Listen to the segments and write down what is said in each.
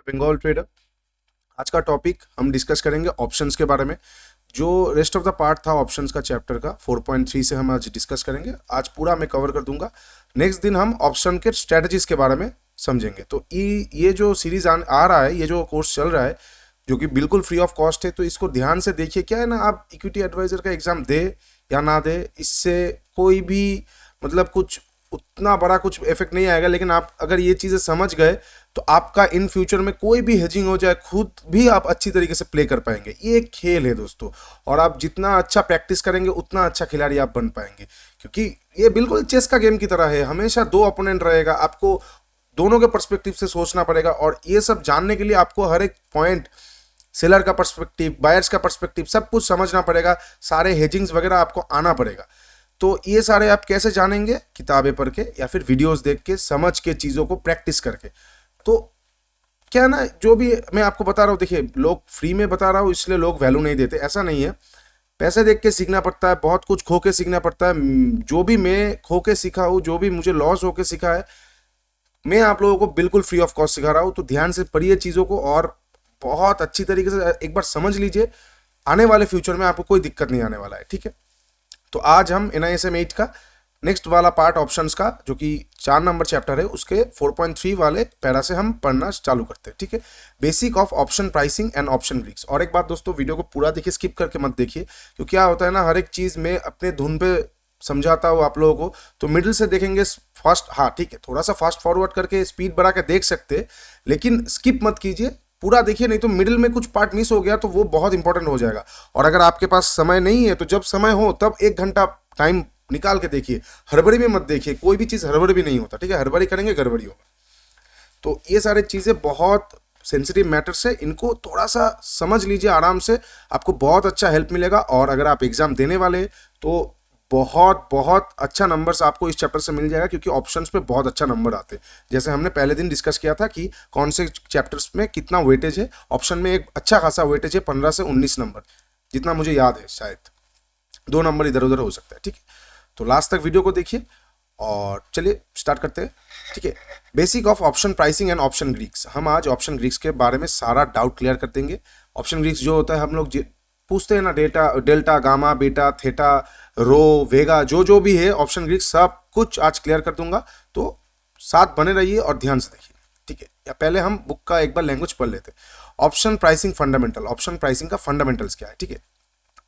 Bengal trader. आज का topic हम डिस्कस करेंगे ऑप्शंस के बारे में। जो रेस्ट ऑफ द पार्ट था ऑप्शंस का चैप्टर का 4.3 से हम आज डिस्कस करेंगे। आज पूरा मैं कवर कर दूंगा। नेक्स्ट दिन हम ऑप्शन के स्ट्रेटजीज के बारे में समझेंगे। तो ये जो सीरीज आ रहा है, ये जो कोर्स चल रहा है जो कि बिल्कुल फ्री ऑफ कॉस्ट है, तो इसको ध्यान से देखिए। क्या है ना, आप इक्विटी एडवाइजर का एग्जाम दे या ना दे, इससे कोई भी मतलब कुछ उतना बड़ा कुछ इफेक्ट नहीं आएगा। लेकिन आप अगर ये चीज़ें समझ गए तो आपका इन फ्यूचर में कोई भी हेजिंग हो जाए, खुद भी आप अच्छी तरीके से प्ले कर पाएंगे। ये एक खेल है दोस्तों, और आप जितना अच्छा प्रैक्टिस करेंगे उतना अच्छा खिलाड़ी आप बन पाएंगे। क्योंकि ये बिल्कुल चेस का गेम की तरह है, हमेशा दो ओपोनेंट रहेगा, आपको दोनों के पर्सपेक्टिव से सोचना पड़ेगा। और ये सब जानने के लिए आपको हर एक पॉइंट, सेलर का पर्सपेक्टिव, बायर्स का पर्सपेक्टिव, सब कुछ समझना पड़ेगा। सारे हेजिंग्स वगैरह आपको आना पड़ेगा। तो ये सारे आप कैसे जानेंगे? किताबें पढ़ के या फिर वीडियोस देख के, समझ के, चीज़ों को प्रैक्टिस करके। तो क्या है ना, जो भी मैं आपको बता रहा हूँ, देखिए लोग फ्री में बता रहा हूँ इसलिए लोग वैल्यू नहीं देते, ऐसा नहीं है। पैसे देख के सीखना पड़ता है, बहुत कुछ खो के सीखना पड़ता है। जो भी मैं खो के सीखा हूँ, जो भी मुझे लॉस होके सीखा है, मैं आप लोगों को बिल्कुल फ्री ऑफ कॉस्ट सिखा रहा हूँ। तो ध्यान से पढ़िए चीज़ों को और बहुत अच्छी तरीके से एक बार समझ लीजिए। आने वाले फ्यूचर में आपको कोई दिक्कत नहीं आने वाला है, ठीक है। तो आज हम NISM 8 का नेक्स्ट वाला पार्ट ऑप्शंस का, जो कि 4 नंबर चैप्टर है, उसके 4.3 वाले पैरा से हम पढ़ना चालू करते हैं, ठीक है। Basic of option pricing and option Greeks. और एक बात दोस्तों, वीडियो को पूरा देखिए, स्किप करके मत देखिए। क्योंकि क्या होता है ना, हर एक चीज़ में अपने धुन पे समझाता हूँ आप लोगों को, तो मिडिल से देखेंगे फास्ट, हाँ ठीक है, थोड़ा सा फास्ट फॉरवर्ड करके स्पीड बढ़ा के देख सकते हैं, लेकिन स्किप मत कीजिए, पूरा देखिए। नहीं तो मिडिल में कुछ पार्ट मिस हो गया तो वो बहुत इंपॉर्टेंट हो जाएगा। और अगर आपके पास समय नहीं है तो जब समय हो तब 1 घंटा टाइम निकाल के देखिए, हड़बड़ी में मत देखिए। कोई भी चीज़ हड़बड़ी भी नहीं होता, ठीक है। हड़बड़ी करेंगे गड़बड़ी होगा। तो ये सारे चीज़ें बहुत सेंसिटिव मैटर्स है, इनको थोड़ा सा समझ लीजिए आराम से, आपको बहुत अच्छा हेल्प मिलेगा। और अगर आप एग्जाम देने वाले तो बहुत बहुत अच्छा नंबर्स आपको इस चैप्टर से मिल जाएगा, क्योंकि ऑप्शंस पे बहुत अच्छा नंबर आते हैं। जैसे हमने पहले दिन डिस्कस किया था कि कौन से चैप्टर्स में कितना वेटेज है। ऑप्शन में एक अच्छा खासा वेटेज है, 15 से 19 नंबर, जितना मुझे याद है। शायद 2 नंबर इधर उधर हो सकता है, ठीक है। तो लास्ट तक वीडियो को देखिए और चलिए स्टार्ट करते हैं, ठीक है। Basic of option pricing and option Greeks. हम आज ऑप्शन ग्रीक्स के बारे में सारा डाउट क्लियर कर देंगे। ऑप्शन ग्रीक्स जो होता है, हम लोग पूछते हैं ना, डेल्टा, गामा, बीटा, थीटा, रो, वेगा, जो भी है ऑप्शन ग्रीक्स, सब कुछ आज क्लियर कर दूंगा। तो साथ बने रहिए और ध्यान से देखिए, ठीक है। या पहले हम बुक का एक बार लैंग्वेज पढ़ लेते हैं। Option pricing fundamental. Option pricing का फंडामेंटल्स क्या है, ठीक है।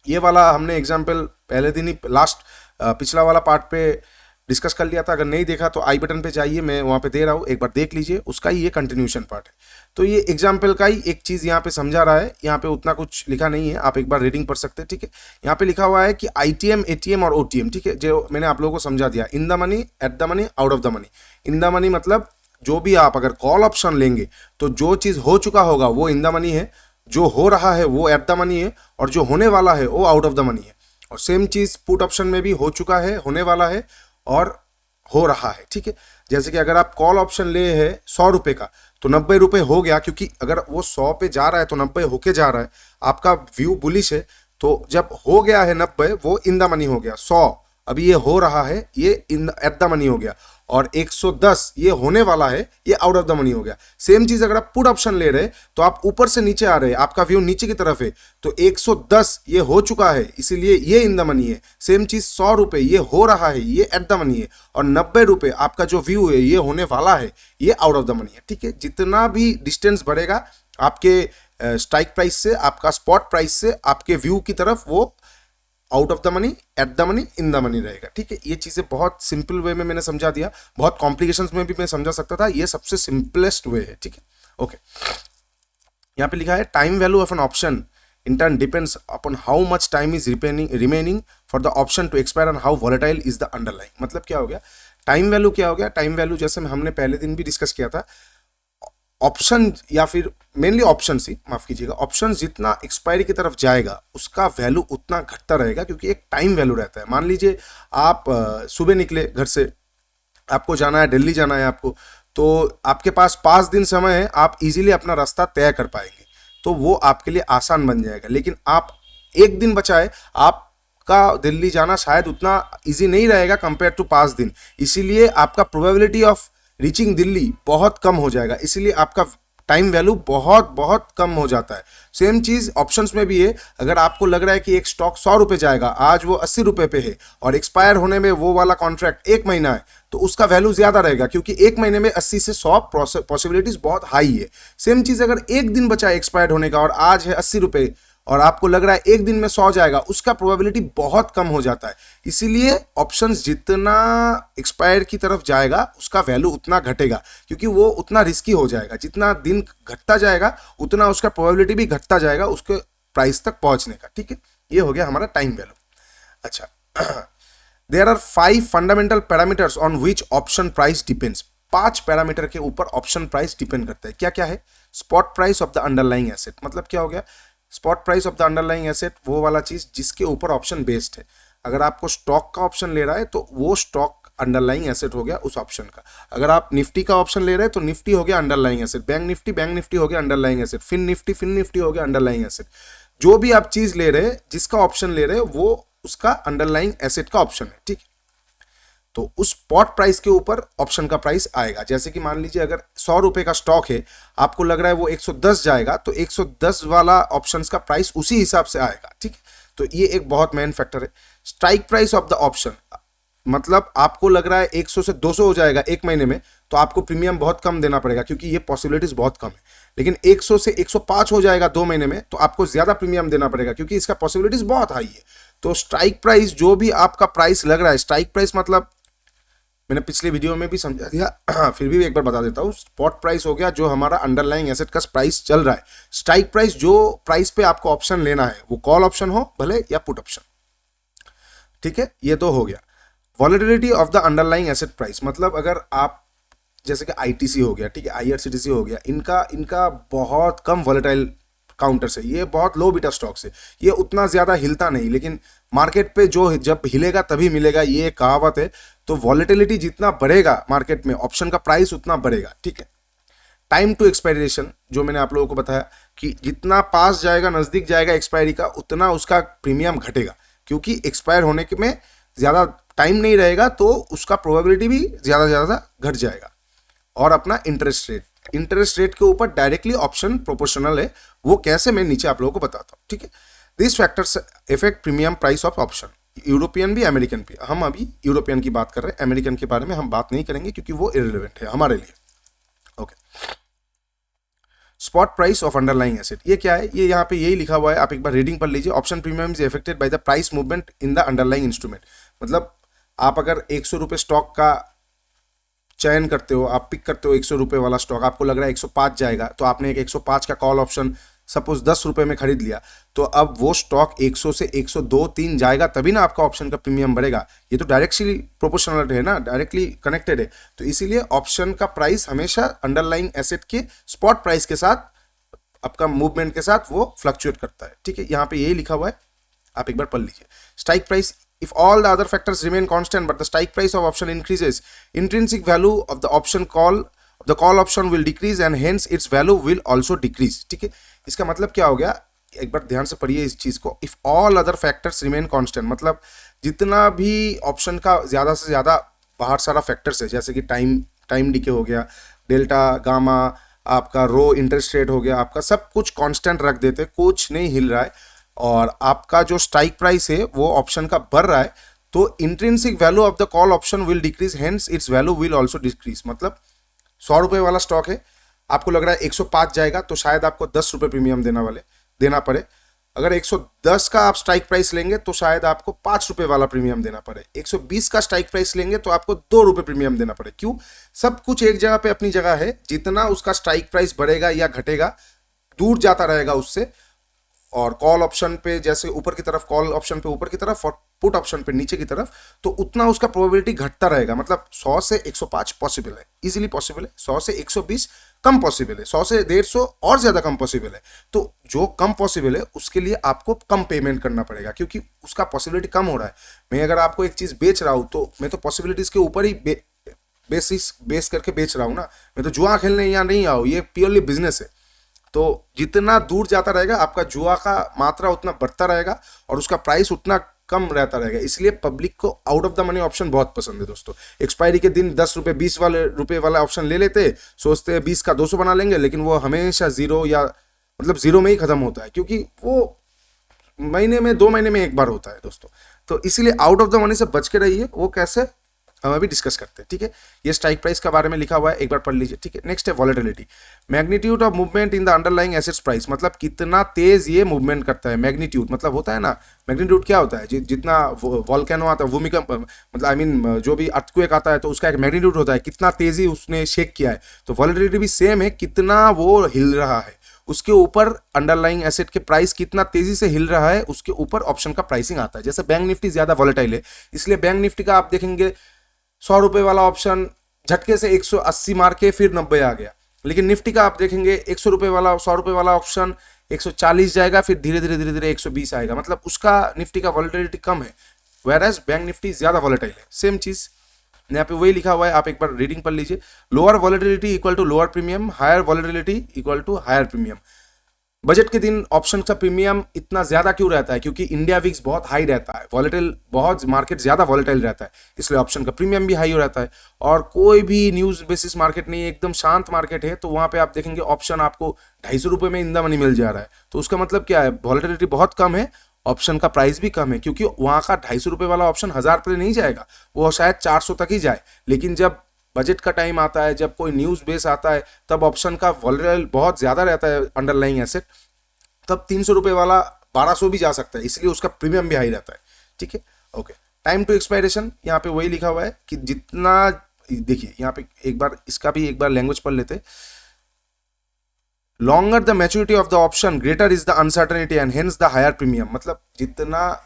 ये वाला हमने एग्जाम्पल पहले दिन ही पिछला वाला पार्ट पे डिस्कस कर लिया था। अगर नहीं देखा तो आई बटन पे जाइए, मैं वहाँ पे दे रहा हूँ, एक बार देख लीजिए। उसका ही ये कंटिन्यूशन पार्ट है। तो ये एग्जाम्पल का ही एक चीज़ यहाँ पे समझा रहा है। यहाँ पे उतना कुछ लिखा नहीं है, आप एक बार रीडिंग पढ़ सकते हैं, ठीक है। यहाँ पे लिखा हुआ है कि ITM, ATM और OTM, ठीक है, जो मैंने आप लोगों को समझा दिया। इन the money, eight the money, out of the money. In the money मतलब जो भी आप अगर कॉल ऑप्शन लेंगे तो जो चीज़ हो चुका होगा वो इन द मनी है, जो हो रहा है वो एट द मनी है, और जो होने वाला है वो आउट ऑफ द मनी है। और सेम चीज़ पुट ऑप्शन में भी हो चुका है, होने वाला है और हो रहा है, ठीक है। जैसे कि अगर आप कॉल ऑप्शन ले है 100 रुपये का, तो 90 रुपये हो गया, क्योंकि अगर वो 100 पे जा रहा है तो 90 होके जा रहा है। आपका व्यू बुलिश है, तो जब हो गया है 90, वो इन द मनी हो गया। 100 अभी ये हो रहा है, ये इन एट द मनी हो गया। और 110 ये होने वाला है, ये आउट ऑफ द मनी हो गया। सेम चीज अगर आप पुट ऑप्शन ले रहे तो आप ऊपर से नीचे आ रहे हैं, आपका व्यू नीचे की तरफ है, तो 110 ये हो चुका है, इसीलिए ये इन द मनी है। सेम चीज 100 रुपये ये हो रहा है, ये एट द मनी है। और 90 रुपये आपका जो व्यू है, ये होने वाला है, ये आउट ऑफ द मनी है, ठीक है। जितना भी डिस्टेंस बढ़ेगा आपके स्ट्राइक प्राइस से, आपका स्पॉट प्राइस से आपके व्यू की तरफ, वो out of the money, eight the money, in the money रहेगा, ठीक है। ये चीज़ें बहुत सिंपल वे में मैंने समझा दिया। बहुत कॉम्प्लिकेशंस में भी मैं समझा सकता था, ये सबसे सिंपलेस्ट वे है, ठीक है। ओके, यहाँ पे लिखा है time value of an option in turn depends upon how much time is remaining for the option to expire and how volatile is the underlying. मतलब क्या हो गया, टाइम वैल्यू क्या हो गया? टाइम वैल्यू जैसे हमने पहले दिन भी डिस्कस किया था, ऑप्शन या फिर मेनली ऑप्शन ही, माफ कीजिएगा, ऑप्शन जितना एक्सपायरी की तरफ जाएगा उसका वैल्यू उतना घटता रहेगा, क्योंकि एक टाइम वैल्यू रहता है। मान लीजिए आप सुबह निकले घर से, आपको जाना है दिल्ली, जाना है आपको, तो आपके पास 5 दिन समय है, आप इजीली अपना रास्ता तय कर पाएंगे, तो वो आपके लिए आसान बन जाएगा। लेकिन आप 1 दिन बचा है, आपका दिल्ली जाना शायद उतना इजी नहीं रहेगा कंपेयर टू 5 दिन, इसीलिए आपका प्रोबेबिलिटी ऑफ रीचिंग दिल्ली बहुत कम हो जाएगा। इसीलिए आपका टाइम वैल्यू बहुत बहुत कम हो जाता है। सेम चीज ऑप्शंस में भी है। अगर आपको लग रहा है कि एक स्टॉक 100 रुपये जाएगा, आज वो 80 रुपये पे है और एक्सपायर होने में वो वाला कॉन्ट्रैक्ट 1 महीना है, तो उसका वैल्यू ज्यादा रहेगा क्योंकि 1 महीने में 80 से 100 पॉसिबिलिटीज बहुत हाई है। सेम चीज अगर एक दिन बचा है एक्सपायर होने का और आज है 80 रुपये और आपको लग रहा है एक दिन में 100 जाएगा, उसका प्रोबेबिलिटी बहुत कम हो जाता है। इसीलिए ऑप्शंस जितना एक्सपायर की तरफ जाएगा उसका वैल्यू उतना घटेगा क्योंकि वो उतना रिस्की हो जाएगा। जितना दिन घटता जाएगा उतना उसका प्रोबेबिलिटी भी घटता जाएगा उसके प्राइस तक पहुंचने का। ठीक है, ये हो गया हमारा टाइम वैल्यू। अच्छा, there are 5 fundamental parameters on which option price depends. 5 parameter के ऊपर ऑप्शन प्राइस डिपेंड करता है। क्या क्या है? Spot price of the underlying asset, मतलब क्या हो गया? Spot price of the underlying asset वो वाला चीज जिसके ऊपर ऑप्शन बेस्ड है। अगर आपको स्टॉक का ऑप्शन ले रहा है तो वो स्टॉक अंडरलाइंग एसेट हो गया उस ऑप्शन का। अगर आप निफ्टी का ऑप्शन ले रहे हैं तो निफ्टी हो गया अंडरलाइंग एसेट, बैंक निफ्टी हो गया अंडरलाइंग एसेट, फिन निफ्टी हो गया अंडरलाइंग एसेट। जो भी आप चीज ले रहे हैं, जिसका ऑप्शन ले रहे हैं, वो उसका अंडरलाइंग एसेट का ऑप्शन है। ठीक, तो उस स्पॉट प्राइस के ऊपर ऑप्शन का प्राइस आएगा। जैसे कि मान लीजिए अगर 100 रुपए का स्टॉक है, आपको लग रहा है वो 110 जाएगा, तो 110 वाला ऑप्शन का प्राइस उसी हिसाब से आएगा। ठीक है, तो ये एक बहुत मेन फैक्टर है। Strike price of the option, मतलब आपको लग रहा है 100 से 200 हो जाएगा 1 महीने में, तो आपको प्रीमियम बहुत कम देना पड़ेगा क्योंकि ये पॉसिबिलिटीज बहुत कम है। लेकिन 100 से 105 हो जाएगा 2 महीने में, तो आपको ज्यादा प्रीमियम देना पड़ेगा क्योंकि इसका पॉसिबिलिटीज बहुत हाई है। तो स्ट्राइक प्राइस, जो भी आपका प्राइस लग रहा है, स्ट्राइक प्राइस मतलब मैंने पिछले वीडियो में भी समझा दिया, फिर भी एक बार बता देता हूँ। स्पॉट प्राइस हो गया जो हमारा अंडरलाइंग एसेट का प्राइस चल रहा है। स्ट्राइक प्राइस, जो प्राइस पे आपको ऑप्शन लेना है, वो कॉल ऑप्शन हो भले या पुट ऑप्शन। ठीक है, ये तो हो गया। Volatility of the underlying asset price, मतलब अगर आप जैसे कि आईटीसी हो गया, ठीक है, आईआरसीटीसी हो गया, इनका बहुत कम वॉलेटाइल काउंटर से, ये बहुत लो बीटा स्टॉक से, ये उतना ज्यादा हिलता नहीं, लेकिन मार्केट पे जो जब हिलेगा तभी मिलेगा, ये एक कहावत है। तो वॉलेटिलिटी जितना बढ़ेगा मार्केट में, ऑप्शन का प्राइस उतना बढ़ेगा। ठीक है, टाइम टू एक्सपायरेशन, जो मैंने आप लोगों को बताया कि जितना पास जाएगा, नजदीक जाएगा एक्सपायरी का, उतना उसका प्रीमियम घटेगा क्योंकि एक्सपायर होने के में ज्यादा टाइम नहीं रहेगा, तो उसका प्रोबेबिलिटी भी ज्यादा ज्यादा घट जाएगा। और अपना इंटरेस्ट रेट के ऊपर डायरेक्टली ऑप्शन प्रोपोर्शनल है। वो कैसे, मैं नीचे आप लोगों को बताता हूँ। ठीक है, this factors effect premium price of option, European भी अमेरिकन भी। हम अभी यूरोपियन की बात कर रहे हैं, अमेरिकन के बारे में हम बात नहीं करेंगे क्योंकि वो इररिलेवेंट है हमारे लिए। Okay, spot price of underlying asset, ये क्या है? ये यहाँ पे यही लिखा हुआ है, आप एक बार रीडिंग पढ़ लीजिए। Option premium is affected by the price movement in the underlying instrument, मतलब आप अगर 100 रुपये स्टॉक का चयन करते हो, आप पिक करते हो 100 रुपये वाला स्टॉक, आपको लग रहा है 105 जाएगा, तो आपने एक 105 का कॉल ऑप्शन सपोज 10 रुपये में खरीद लिया, तो अब वो स्टॉक 100 से 102-3 जाएगा तभी ना आपका ऑप्शन का प्रीमियम बढ़ेगा। ये तो डायरेक्टली प्रोपोर्शनल है ना, डायरेक्टली कनेक्टेड है। तो इसीलिए ऑप्शन का प्राइस हमेशा अंडरलाइंग एसेट के स्पॉट प्राइस के साथ, आपका मूवमेंट के साथ वो फ्लक्चुएट करता है। ठीक है, यहाँ पे यही लिखा हुआ है, आप एक बार पढ़ लीजिए। Strike price, if all the other factors remain constant but the strike price of option increases, intrinsic value of the call option will decrease and hence its value will also decrease। ठीक है, इसका मतलब क्या हो गया, एक बार ध्यान से पढ़िए इस चीज को। if all other factors remain constant, मतलब जितना भी ऑप्शन का ज्यादा से ज्यादा बाहर सारा फैक्टर्स है, जैसे कि टाइम डीके हो गया, डेल्टा, गामा, आपका रो इंटरेस्ट रेट हो गया, आपका सब कुछ कांस्टेंट रख देते, कुछ नहीं हिल रहा है, और आपका जो स्ट्राइक प्राइस है वो ऑप्शन का बढ़ रहा है, तो intrinsic value of the call option will decrease, hence it's value will also decrease. मतलब 100 रुपये वाला स्टॉक है, आपको लग रहा है 105 जाएगा, तो शायद आपको 10 रुपये प्रीमियम देना पड़े। अगर 110 का आप स्ट्राइक प्राइस लेंगे तो शायद आपको 5 रुपये वाला प्रीमियम देना पड़े। 120 का स्ट्राइक प्राइस लेंगे तो आपको 2 रुपये प्रीमियम देना पड़े। क्यों? सब कुछ एक जगह पे अपनी जगह है, जितना उसका स्ट्राइक प्राइस बढ़ेगा या घटेगा, दूर जाता रहेगा उससे। और कॉल ऑप्शन पे जैसे ऊपर की तरफ, कॉल ऑप्शन पे ऊपर की तरफ और पुट ऑप्शन पे नीचे की तरफ, तो उतना उसका प्रोबेबिलिटी घटता रहेगा। मतलब 100 से 105 पॉसिबल है, इजीली पॉसिबल है। 100 से 120 कम पॉसिबल है, 100 से 150 और ज्यादा कम पॉसिबल है। तो जो कम पॉसिबल है उसके लिए आपको कम पेमेंट करना पड़ेगा क्योंकि उसका पॉसिबिलिटी कम हो रहा है। मैं अगर आपको एक चीज बेच रहा हूं तो मैं तो पॉसिबिलिटीज के ऊपर ही बेस करके बेच रहा हूं ना, मैं तो जुआ खेलने यहाँ नहीं आओ, ये प्योरली बिजनेस है। तो जितना दूर जाता रहेगा आपका जुआ का मात्रा उतना बढ़ता रहेगा और उसका प्राइस उतना कम रहता रहेगा, इसलिए पब्लिक को out of the money option बहुत पसंद है दोस्तों। एक्सपायरी के दिन 10 रुपये 20 वाले रुपए वाला ऑप्शन ले लेते, सोचते हैं 20 का 200 बना लेंगे, लेकिन वो हमेशा जीरो या मतलब जीरो में ही खत्म होता है, क्योंकि वो महीने में 2 महीने में एक बार होता है दोस्तों। तो इसीलिए आउट ऑफ द मनी से बच के रहिए। वो कैसे हम अभी डिस्कस करते हैं, ठीक है। ये स्ट्राइक प्राइस के बारे में लिखा हुआ है, एक बार पढ़ लीजिए, ठीक है। नेक्स्ट है volatility, magnitude of movement in the underlying assets price, मतलब कितना तेज ये मूवमेंट करता है। मैग्नीट्यूड मतलब होता है ना, मैग्नीट्यूड क्या होता है, जितना वॉल्केनो आता है, भूमिकंप मतलब आई मीन जो भी अर्थक्वेक आता है तो उसका एक मैग्नीट्यूड होता है, कितना तेजी उसने शेक किया है। तो वॉलेटिलिटी भी सेम है, कितना वो हिल रहा है, उसके ऊपर अंडरलाइंग एसेट के प्राइस कितना तेजी से हिल रहा है, उसके ऊपर ऑप्शन का प्राइसिंग आता है। जैसे बैंक निफ्टी ज्यादा वॉलेटाइल है, इसलिए बैंक निफ्टी का आप देखेंगे 100 रुपए वाला ऑप्शन झटके से 180 मार के फिर 90 आ गया, लेकिन निफ्टी का आप देखेंगे 100 रुपए वाला 100 रुपए वाला ऑप्शन 140 जाएगा, फिर धीरे धीरे 120 आएगा, मतलब उसका निफ्टी का वॉलेटिलिटी कम है, वेयरएज बैंक निफ्टी ज्यादा वॉलेटाइल है। सेम चीज यहाँ पे वही लिखा हुआ है, आप एक बार रीडिंग पढ़ लीजिए। Lower volatility equal to lower premium, higher volatility equal to higher premium. Budget के दिन ऑप्शन का प्रीमियम इतना ज्यादा क्यों रहता है, क्योंकि इंडिया विक्स बहुत हाई रहता है, वॉलेटाइल बहुत, मार्केट ज्यादा वॉलेटाइल रहता है, इसलिए ऑप्शन का प्रीमियम भी हाई हो रहता है। और कोई भी न्यूज बेसिस मार्केट नहीं है, एकदम शांत मार्केट है, तो वहां पे आप देखेंगे ऑप्शन आपको 250 रुपए में इन द मनी मिल जा रहा है, तो उसका मतलब क्या है, वॉलेटिलिटी बहुत कम है, ऑप्शन का प्राइस भी कम है, क्योंकि वहां का 250 रुपए वाला ऑप्शन 1000 पे नहीं जाएगा, वो शायद 400 तक ही जाए। लेकिन जब बजट का टाइम आता है, जब कोई न्यूज बेस आता है, तब ऑप्शन का वॉलेटाइल बहुत ज्यादा रहता है अंडरलाइंग एसेट, तब 300 रुपए वाला 1200 भी जा सकता है, इसलिए उसका प्रीमियम भी हाई रहता है, ठीक है। ओके, टाइम टू एक्सपायरेशन यहाँ पे वही लिखा हुआ है कि जितना, देखिए यहाँ पे एक बार इसका भी एक बार लैंग्वेज पढ़ लेते। Longer the maturity of the option greater is the uncertainty and hence the higher premium, मतलब जितना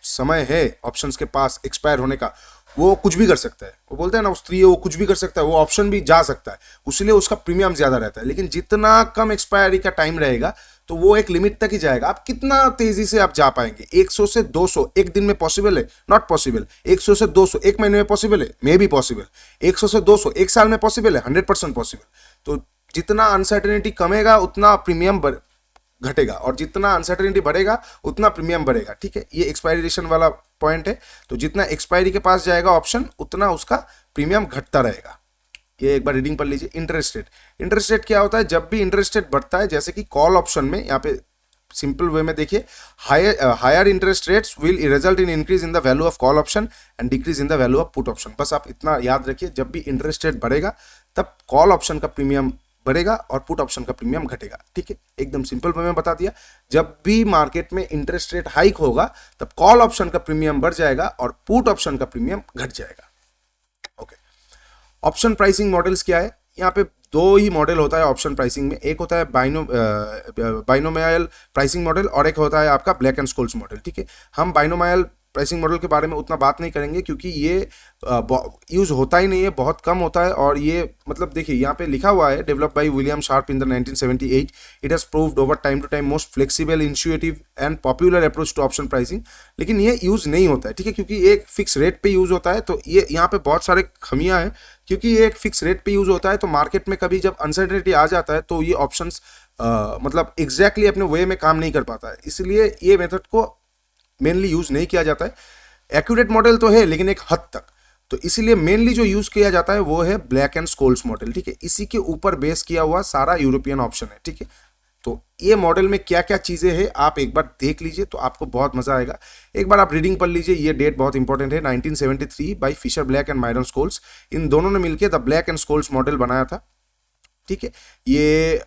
समय है ऑप्शंस के पास एक्सपायर होने का, वो कुछ भी कर सकता है, वो बोलते हैं ना, उस स्त्री वो कुछ भी कर सकता है, वो ऑप्शन भी जा सकता है, इसलिए उसका प्रीमियम ज्यादा रहता है। लेकिन जितना कम एक्सपायरी का टाइम रहेगा, तो वो एक लिमिट तक ही जाएगा, आप कितना तेजी से आप जा पाएंगे। 100 से 200 एक दिन में पॉसिबल है, नॉट पॉसिबल। 100 से 200 एक महीने में पॉसिबल है, मे बी पॉसिबल। 100 से 200 एक साल में पॉसिबल है, 100% पॉसिबल। तो जितना अनसर्टेनिटी कमेगा उतना प्रीमियम घटेगा, और जितना अनसर्टेनिटी बढ़ेगा उतना प्रीमियम बढ़ेगा, ठीक है। ये एक्सपायरेशन वाला पॉइंट है, तो जितना एक्सपायरी के पास जाएगा ऑप्शन, उतना उसका प्रीमियम घटता रहेगा। ये एक बार रीडिंग पढ़ लीजिए। इंटरेस्ट रेट, इंटरेस्ट रेट क्या होता है, जब भी इंटरेस्ट रेट बढ़ता है, जैसे कि कॉल ऑप्शन में, यहाँ पे सिंपल वे में देखिए, higher interest rates will result in increase in the value of call option and decrease in the value of put option. बस आप इतना याद रखिए, जब भी इंटरेस्ट रेट बढ़ेगा तब कॉल ऑप्शन का प्रीमियम बढ़ेगा और पुट ऑप्शन का प्रीमियम घटेगा, ठीक है। एकदम सिंपल वे में बता दिया। जब भी मार्केट में इंटरेस्ट रेट हाइक होगा, तब कॉल ऑप्शन का प्रीमियम बढ़ जाएगा और पुट ऑप्शन का प्रीमियम घट जाएगा। ओके, ऑप्शन प्राइसिंग मॉडल्स क्या है, यहाँ पे 2 ही मॉडल होता है ऑप्शन प्राइसिंग में, एक होता है बाइनोमियल प्राइसिंग मॉडल और एक होता है आपका ब्लैक एंड स्कोल्स मॉडल, ठीक है। हम बाइनोमियल प्राइसिंग मॉडल के बारे में उतना बात नहीं करेंगे, क्योंकि ये यूज होता ही नहीं है, बहुत कम होता है। और ये मतलब देखिए यहाँ पे लिखा हुआ है, develop by William Sharpe in the 1978, it has proved over time to time most flexible, intuitive and popular approach to option pricing. लेकिन ये यूज नहीं होता है, ठीक है, क्योंकि एक फिक्स रेट पे यूज होता है। तो ये यहाँ पे बहुत सारे खमियां हैं, क्योंकि ये एक फिक्स रेट पे यूज होता है, तो मार्केट में कभी जब अनसर्टेनिटी आ जाता है, तो ये ऑप्शंस मतलब एग्जैक्टली अपने वे में काम नहीं कर पाता है, इसलिए ये मेथड को मेनली यूज नहीं किया जाता है। एक्यूरेट मॉडल तो है, लेकिन एक हद तक, तो इसीलिए मेनली जो यूज किया जाता है वो है ब्लैक एंड स्कोल्स मॉडल, ठीक है। इसी के ऊपर बेस किया हुआ सारा यूरोपियन ऑप्शन है, ठीक है। तो ये मॉडल में क्या क्या चीजें हैं आप एक बार देख लीजिए, तो आपको बहुत मजा आएगा। एक बार आप रीडिंग पढ़ लीजिए, ये डेट बहुत इंपॉर्टेंट है, 1973 by Fischer Black and Myron Scholes. इन दोनों ने मिलकर the Black and Scholes model बनाया था, ठीक है। ये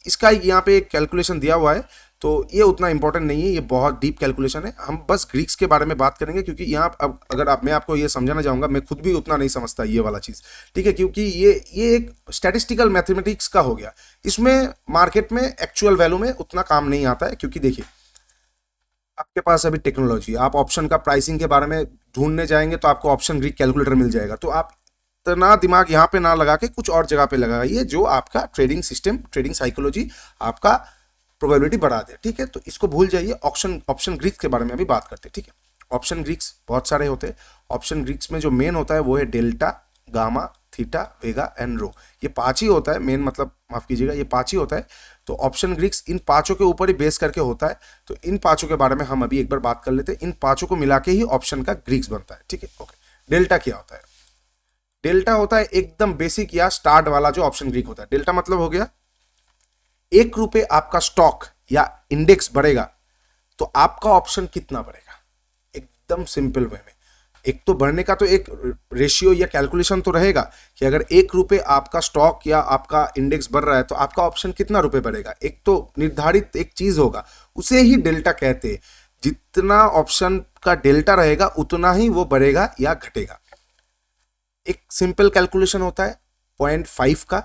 इसका यहाँ पे एक कैलकुलेशन दिया हुआ है, तो ये उतना इंपॉर्टेंट नहीं है, ये बहुत डीप कैलकुलेशन है। हम बस ग्रीक्स के बारे में बात करेंगे, क्योंकि यहाँ अब अगर मैं आपको ये समझाना चाहूँगा, मैं खुद भी उतना नहीं समझता ये वाला चीज़, ठीक है, क्योंकि ये एक स्टैटिस्टिकल मैथमेटिक्स का हो गया। इसमें मार्केट में एक्चुअल वैल्यू में उतना काम नहीं आता है, क्योंकि देखिए आपके पास अभी टेक्नोलॉजी, आप ऑप्शन का प्राइसिंग के बारे में ढूंढने जाएंगे तो आपको ऑप्शन ग्रीक कैलकुलेटर मिल जाएगा, तो आप इतना दिमाग यहाँ पे ना लगा के कुछ और जगह पे लगाइए, जो आपका ट्रेडिंग सिस्टम, ट्रेडिंग साइकोलॉजी आपका प्रोबेबिलिटी बढ़ा दे, ठीक है। तो इसको भूल जाइए, ऑप्शन ग्रीक्स के बारे में अभी बात करते हैं, ठीक है। ऑप्शन ग्रीक्स बहुत सारे होते हैं। ऑप्शन ग्रीक्स में जो मेन होता है वो है delta, gamma, theta, vega and rho, ये 5 ही होता है मेन, मतलब माफ कीजिएगा ये 5 ही होता है। तो ऑप्शन ग्रीक्स इन 5 के ऊपर ही बेस करके होता है। तो इन 5 के बारे में हम अभी एक बार बात कर लेते हैं। इन 5 को मिला के ही ऑप्शन का ग्रीक्स बनता है, ठीक है। ओके, डेल्टा क्या होता है? डेल्टा होता है एकदम बेसिक या स्टार्ट वाला जो ऑप्शन ग्रीक होता है। डेल्टा मतलब हो गया 1 रुपए आपका स्टॉक या इंडेक्स बढ़ेगा तो आपका ऑप्शन कितना बढ़ेगा, एकदम सिंपल वे में। एक तो बढ़ने का तो एक रेशियो या कैलकुलेशन तो रहेगा कि अगर 1 रुपए आपका स्टॉक या आपका इंडेक्स बढ़ रहा है तो आपका ऑप्शन कितना रुपए बढ़ेगा, एक तो निर्धारित एक चीज होगा, उसे ही डेल्टा कहते हैं। जितना ऑप्शन का डेल्टा रहेगा उतना ही वो बढ़ेगा या घटेगा। एक सिंपल कैलकुलेशन होता है 0.5 का।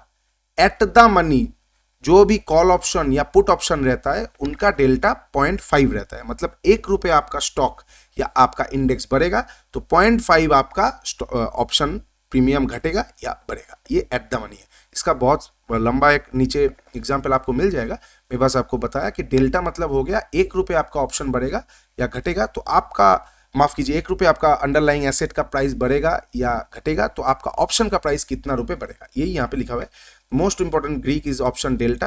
एट द मनी जो भी कॉल ऑप्शन या पुट ऑप्शन रहता है उनका डेल्टा 0.5 रहता है। मतलब 1 रुपए आपका स्टॉक या आपका इंडेक्स बढ़ेगा तो 0.5 आपका ऑप्शन प्रीमियम घटेगा या बढ़ेगा, ये एट द मनी है। इसका बहुत लंबा एक नीचे एग्जाम्पल आपको मिल जाएगा, मैं बस आपको बताया कि डेल्टा मतलब हो गया 1 रुपए आपका ऑप्शन बढ़ेगा या घटेगा तो आपका, माफ कीजिए, 1 रुपए आपका अंडरलाइंग एसेट का प्राइस बढ़ेगा या घटेगा तो आपका ऑप्शन का प्राइस कितना रुपए बढ़ेगा, यही यहाँ पे लिखा हुआ है। Most important Greek is option delta.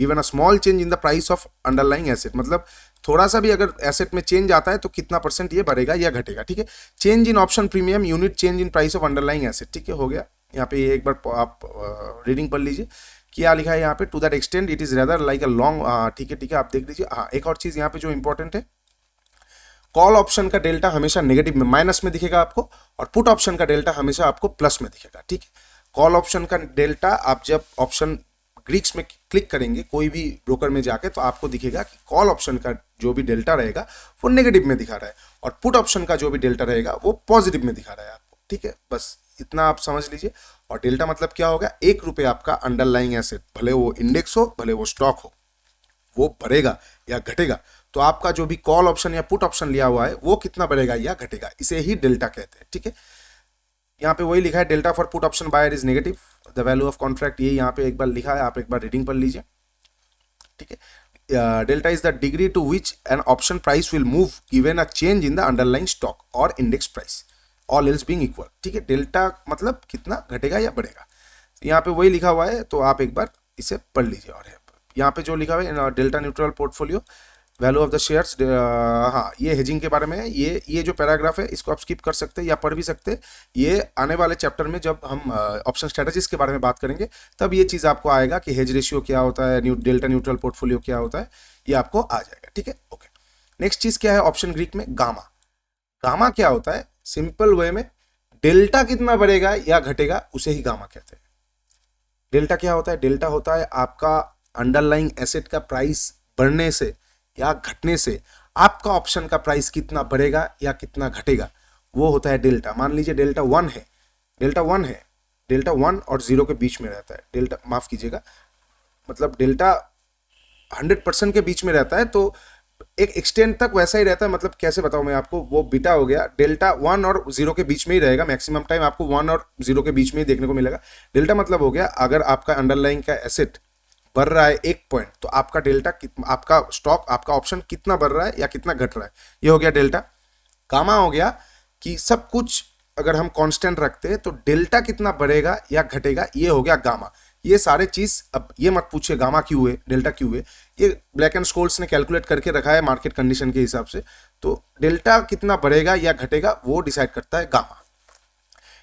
Given a small change in the price of underlying asset, मतलब थोड़ा सा भी अगर एसेट में चेंज आता है तो कितना परसेंट ये बढ़ेगा या घटेगा, ठीक है। Change in option premium unit change in price of underlying asset, ठीक है, हो गया। यहाँ पे एक बार आप रीडिंग पढ़ लीजिए क्या लिखा है यहाँ पे। To that extent it is rather like a long, ठीक है ठीक है, आप देख लीजिए। हाँ, एक और चीज यहाँ पे जो इंपॉर्टेंट है, कॉल ऑप्शन का डेल्टा हमेशा नेगेटिव में, माइनस में दिखेगा आपको, और पुट ऑप्शन का डेल्टा हमेशा आपको प्लस में दिखेगा, ठीक है। कॉल ऑप्शन का डेल्टा आप जब ऑप्शन ग्रीक्स में क्लिक करेंगे कोई भी ब्रोकर में जाके तो आपको दिखेगा कि कॉल ऑप्शन का जो भी डेल्टा रहेगा वो नेगेटिव में दिखा रहा है और पुट ऑप्शन का जो भी डेल्टा रहेगा वो पॉजिटिव में दिखा रहा है आपको, ठीक है। बस इतना आप समझ लीजिए। और डेल्टा मतलब क्या होगा, 1 रुपए आपका अंडरलाइंग एसेट, भले वो इंडेक्स हो भले वो स्टॉक हो, वो बढ़ेगा या घटेगा तो आपका जो भी कॉल ऑप्शन या पुट ऑप्शन लिया हुआ है वो कितना बढ़ेगा या घटेगा, इसे ही डेल्टा कहते हैं, ठीक है। यहाँ पे वही लिखा है, delta for put option buyer is negative, the value of contract, ये यहाँ पे एक बार लिखा है, आप एक बार रीडिंग पढ़ लीजिए, ठीक है। Delta is the degree to which an option price will move given a change in the underlying stock और index price, all else being equal, ठीक है। डेल्टा मतलब कितना घटेगा या बढ़ेगा, यहाँ पे वही लिखा हुआ है तो आप एक बार इसे पढ़ लीजिए। और यहाँ पे जो लिखा हुआ है delta neutral portfolio value of the shares, हाँ ये हेजिंग के बारे में है। ये जो पैराग्राफ है इसको आप स्किप कर सकते हैं या पढ़ भी सकते हैं। ये आने वाले चैप्टर में जब हम ऑप्शन स्ट्रेटजीज के बारे में बात करेंगे तब ये चीज़ आपको आएगा कि हेज रेशियो क्या होता है, डेल्टा न्यूट्रल पोर्टफोलियो क्या होता है, ये आपको आ जाएगा, ठीक है। ओके, नेक्स्ट चीज़ क्या है ऑप्शन ग्रीक में, गामा। गामा क्या होता है, सिंपल वे में डेल्टा कितना बढ़ेगा या घटेगा उसे ही गामा कहते हैं। डेल्टा क्या होता है, डेल्टा होता है आपका अंडरलाइंग एसेट का प्राइस बढ़ने से या घटने से आपका ऑप्शन का प्राइस कितना बढ़ेगा या कितना घटेगा, वो होता है डेल्टा। मान लीजिए डेल्टा 1 है, डेल्टा 1 और 0 के बीच में रहता है, डेल्टा माफ कीजिएगा, मतलब डेल्टा 100% के बीच में रहता है तो एक एक्सटेंट तक वैसा ही रहता है। मतलब कैसे बताऊं मैं आपको, वो बीटा हो गया, डेल्टा 1 और 0 के बीच में ही रहेगा, मैक्सिमम टाइम आपको 1 और 0 के बीच में ही देखने को मिलेगा। डेल्टा मतलब हो गया अगर आपका अंडरलाइंग का एसेट बढ़ रहा है 1 पॉइंट तो आपका डेल्टा, आपका स्टॉक, आपका ऑप्शन कितना बढ़ रहा है या कितना घट रहा है, ये हो गया डेल्टा। गामा हो गया कि सब कुछ अगर हम कांस्टेंट रखते हैं तो डेल्टा कितना बढ़ेगा या घटेगा, ये हो गया गामा। ये सारे चीज, अब ये मत पूछिए गामा क्यों है, डेल्टा क्यों है, ये ब्लैक एंड स्कोल्स ने कैलकुलेट करके रखा है मार्केट कंडीशन के हिसाब से। तो डेल्टा कितना बढ़ेगा या घटेगा वो डिसाइड करता है gamma.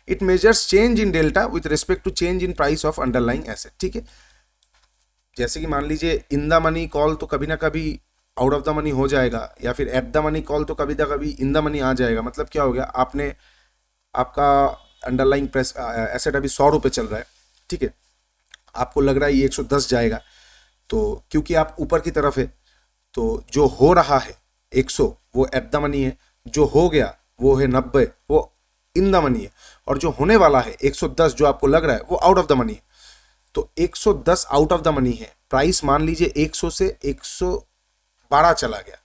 It measures change in delta with respect to change in price of underlying asset, ठीक है। जैसे कि मान लीजिए इन द मनी कॉल तो कभी ना कभी आउट ऑफ द मनी हो जाएगा, या फिर एट द मनी कॉल तो कभी ना कभी इन द मनी आ जाएगा। मतलब क्या हो गया, आपने आपका अंडरलाइंग प्रेस एसेट अभी 100 रुपये चल रहा है, ठीक है, आपको लग रहा है ये 110 जाएगा, तो क्योंकि आप ऊपर की तरफ है तो जो हो रहा है 100 वो एट द मनी है, जो हो गया वो है 90 वो इन द मनी है, और जो होने वाला है 110 जो आपको लग रहा है वो आउट ऑफ द मनी है। तो 110 आउट ऑफ द मनी है, प्राइस मान लीजिए 100 से 112 चला गया,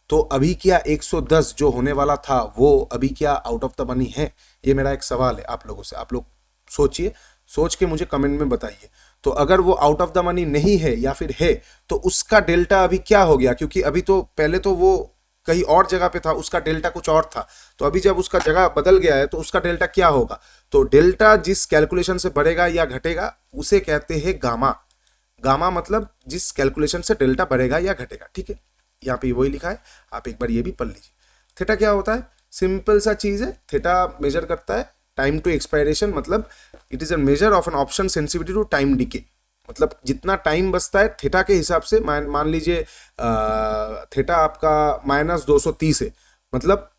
तो अभी क्या 110 जो होने वाला था वो अभी क्या आउट ऑफ द मनी है? ये मेरा एक सवाल है आप लोगों से, आप लोग सोचिए, सोच के मुझे कमेंट में बताइए। तो अगर वो आउट ऑफ द मनी नहीं है या फिर है तो उसका डेल्टा अभी क्या हो गया, क्योंकि अभी तो पहले तो वो कहीं और जगह पे था, उसका डेल्टा कुछ और था, तो अभी जब उसका जगह बदल गया है तो उसका डेल्टा क्या होगा? तो डेल्टा जिस कैलकुलेशन से बढ़ेगा या घटेगा उसे कहते हैं गामा। गामा मतलब जिस कैलकुलेशन से डेल्टा बढ़ेगा या घटेगा, ठीक है। यहाँ पे वही लिखा है, आप एक बार ये भी पढ़ लीजिए। थीटा क्या होता है? सिंपल सा चीज है, थीटा मेजर करता है टाइम टू एक्सपायरेशन, मतलब it is a measure of an option sensitivity to time decay, मतलब जितना टाइम बचता है थीटा के हिसाब से। मान लीजिए थीटा आपका -230 है, मतलब